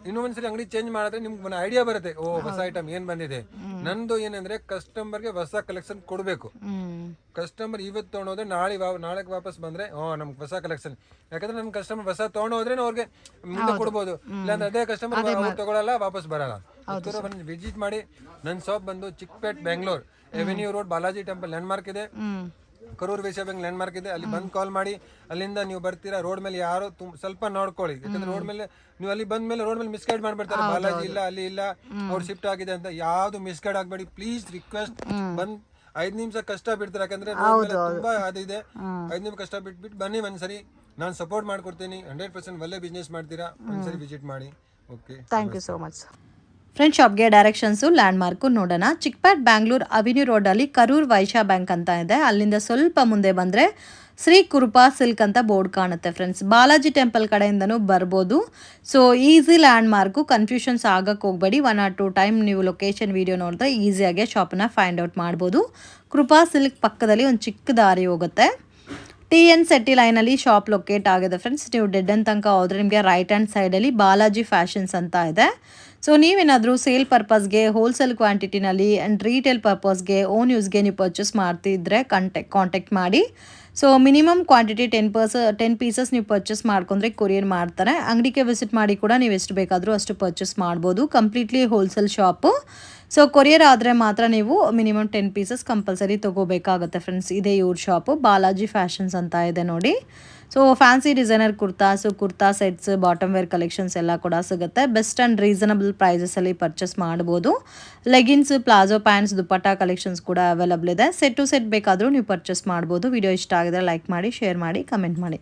ಇನ್ನೂ ಒಂದ್ಸರಿ ಅಂಗಡಿ ಚೇಂಜ್ ಮಾಡಿದ್ರೆ ನಿಮ್ಗೆ ಒಂದು ಐಡಿಯಾ ಬರುತ್ತೆ, ಓ ಹೊಸ ಐಟಮ್ ಏನ್ ಬಂದಿದೆ. ನಂದು ಏನಂದ್ರೆ ಕಸ್ಟಮರ್ಗೆ ಹೊಸ ಕಲೆಕ್ಷನ್ ಕೊಡ್ಬೇಕು. ಕಸ್ಟಮರ್ ಇವತ್ತು ತೊಗೊಂಡೋದ್ರೆ ನಾಳೆಗೆ ವಾಪಸ್ ಬಂದ್ರೆ ನಮ್ಗೆ ಹೊಸ ಕಲೆಕ್ಷನ್. ಯಾಕಂದ್ರೆ ನಮ್ ಕಸ್ಟಮರ್ ಹೊಸ ತೊಗೊಂಡೋದ್ರೆ ಅವ್ರಿಗೆ ಮುಂದೆ ಕೊಡ್ಬೋದು, ಇಲ್ಲಾಂದ್ರೆ ಅದೇ ಕಸ್ಟಮರ್ ತಗೊಳಲ್ಲ, ವಾಪಸ್ ಬರಲ್ಲ. ವಿಸಿಟ್ ಮಾಡಿ. ನನ್ನ ಶಾಪ್ ಬಂದು Chickpet, Bengaluru, avenue road, Balaji temple land mark ಇದೆ, Karur Vysya bank land mark ಇದೆ. ಅಲ್ಲಿ ಬಂದು ಕಾಲ್ ಮಾಡಿ. ಅಲ್ಲಿಂದ ನೀವು ಬರ್ತೀರಾ, ರೋಡ್ ಮೇಲೆ ಯಾರು ಸ್ವಲ್ಪ ನೋಡ್ಕೊಳ್ಳಿ. ಯಾಕಂದ್ರೆ ರೋಡ್ ಮೇಲೆ ನೀವು ಅಲ್ಲಿ ಬಂದ ಮೇಲೆ ರೋಡ್ ಮೇಲೆ ಮಿಸ್ಗೈಡ್ ಮಾಡ್ಬಿಡ್ತಾರೆ, ಬಾಲಾಜಿ ಇಲ್ಲ, ಅಲ್ಲಿ ಇಲ್ಲ, ಅವ್ರು ಶಿಫ್ಟ್ ಆಗಿದೆ ಅಂತ. ಯಾವ್ದು ಮಿಸ್ಗೈಡ್ ಆಗ್ಬೇಡಿ ಪ್ಲೀಸ್, ರಿಕ್ವೆಸ್ಟ್. ಬಂದ್ 5 ನಿಮಿಷ ಕಷ್ಟ ಬಿಡ್ತಾರೆ, ಯಾಕಂದ್ರೆ ತುಂಬಾ ಅದಿದೆ. 5 ನಿಮಿಷ ಕಷ್ಟ ಬಿಟ್ಬಿಟ್ಟು ಬನ್ನಿ ಒಂದ್ಸರಿ, ನಾನು ಸಪೋರ್ಟ್ ಮಾಡ್ಕೊಡ್ತೀನಿ. 100% ಒಳ್ಳೆ ಬಿಸ್ನೆಸ್ ಮಾಡ್ತೀರಾ, ಒಂದ್ಸರಿ ವಿಸಿಟ್ ಮಾಡಿ. Okay, thank you so much. Friend, ಶಾಪ್ಗೆ ಡೈರೆಕ್ಷನ್ಸು ಲ್ಯಾಂಡ್ ಮಾರ್ಕು ನೋಡೋಣ. ಚಿಕ್ಕಪೇಟ್, ಬ್ಯಾಂಗ್ಳೂರ್, ಅವೆನ್ಯೂ ರೋಡಲ್ಲಿ ಕರೂರ್ ವೈಶ್ಯ ಬ್ಯಾಂಕ್ ಅಂತ ಇದೆ. ಅಲ್ಲಿಂದ ಸ್ವಲ್ಪ ಮುಂದೆ ಬಂದರೆ ಶ್ರೀ ಕೃಪಾ ಸಿಲ್ಕ್ ಅಂತ ಬೋರ್ಡ್ ಕಾಣುತ್ತೆ ಫ್ರೆಂಡ್ಸ್. ಬಾಲಾಜಿ ಟೆಂಪಲ್ ಕಡೆಯಿಂದನೂ ಬರ್ಬೋದು. So easy land mark, confusions ಆಗಕ್ಕೆ ಹೋಗಬೇಡಿ. 1 or 2 ಟೈಮ್ ನೀವು ಲೊಕೇಶನ್ ವೀಡಿಯೋ ನೋಡಿದ್ರೆ ಈಸಿಯಾಗಿ ಶಾಪನ್ನ ಫೈಂಡ್ ಔಟ್ ಮಾಡ್ಬೋದು. ಕೃಪಾ ಸಿಲ್ಕ್ ಪಕ್ಕದಲ್ಲಿ ಒಂದು ಚಿಕ್ಕ ದಾರಿ ಹೋಗುತ್ತೆ. TN ಸೆಟ್ಟಿ ಲೈನಲ್ಲಿ ಶಾಪ್ ಲೊಕೇಟ್ ಆಗಿದೆ ಫ್ರೆಂಡ್ಸ್. ನೀವು ಡೆಡ್ ಅಂತ ತನಕ ಹೋದರೆ ನಿಮಗೆ ರೈಟ್ ಹ್ಯಾಂಡ್ ಸೈಡಲ್ಲಿ ಬಾಲಾಜಿ ಫ್ಯಾಷನ್ಸ್ ಅಂತ ಇದೆ. ಸೊ ನೀವೇನಾದರೂ ಸೇಲ್ ಪರ್ಪಸ್ಗೆ, ಹೋಲ್ಸೇಲ್ ಕ್ವಾಂಟಿಟಿನಲ್ಲಿ ಆ್ಯಂಡ್ ರೀಟೇಲ್ ಪರ್ಪಸ್ಗೆ, ಓನ್ ಯೂಸ್ಗೆ ನೀವು ಪರ್ಚೇಸ್ ಮಾಡ್ತಿದ್ರೆ ಕಾಂಟ್ಯಾಕ್ಟ್ ಮಾಡಿ. ಸೊ ಮಿನಿಮಮ್ ಕ್ವಾಂಟಿಟಿ 10 ಪೀಸಸ್ ನೀವು ಪರ್ಚೇಸ್ ಮಾಡ್ಕೊಂಡ್ರೆ ಕೊರಿಯರ್ ಮಾಡ್ತಾರೆ. ಅಂಗಡಿಗೆ ವಿಸಿಟ್ ಮಾಡಿ ಕೂಡ ನೀವು ಎಷ್ಟು ಬೇಕಾದರೂ ಅಷ್ಟು ಪರ್ಚೇಸ್ ಮಾಡ್ಬೋದು. Completely wholesale shop. So courier ಆದರೆ ಮಾತ್ರ ನೀವು ಮಿನಿಮಮ್ 10 ಪೀಸಸ್ ಕಂಪಲ್ಸರಿ ತೊಗೋಬೇಕಾಗುತ್ತೆ ಫ್ರೆಂಡ್ಸ್. ಇದೇ ಇವ್ರ ಶಾಪು, ಬಾಲಾಜಿ ಫ್ಯಾಷನ್ಸ್ ಅಂತ ಇದೆ ನೋಡಿ. So fancy designer kurta sets, bottom wear collections ಎಲ್ಲ ಕೂಡ ಸಿಗುತ್ತೆ. ಬೆಸ್ಟ್ ಆ್ಯಂಡ್ ರೀಸನಬಲ್ ಪ್ರೈಸಸಲ್ಲಿ ಪರ್ಚೇಸ್ ಮಾಡ್ಬೋದು. Leggings, palazzo pants, dupatta collections ಕೂಡ ಅವೈಲಬಲ್ ಇದೆ. ಸೆಟ್ ಟು ಸೆಟ್ ಬೇಕಾದರೂ ನೀವು ಪರ್ಚೇಸ್ ಮಾಡ್ಬೋದು. ವಿಡಿಯೋ ಇಷ್ಟ ಆಗಿದ್ರೆ ಲೈಕ್ ಮಾಡಿ, ಶೇರ್ ಮಾಡಿ, ಕಮೆಂಟ್ ಮಾಡಿ.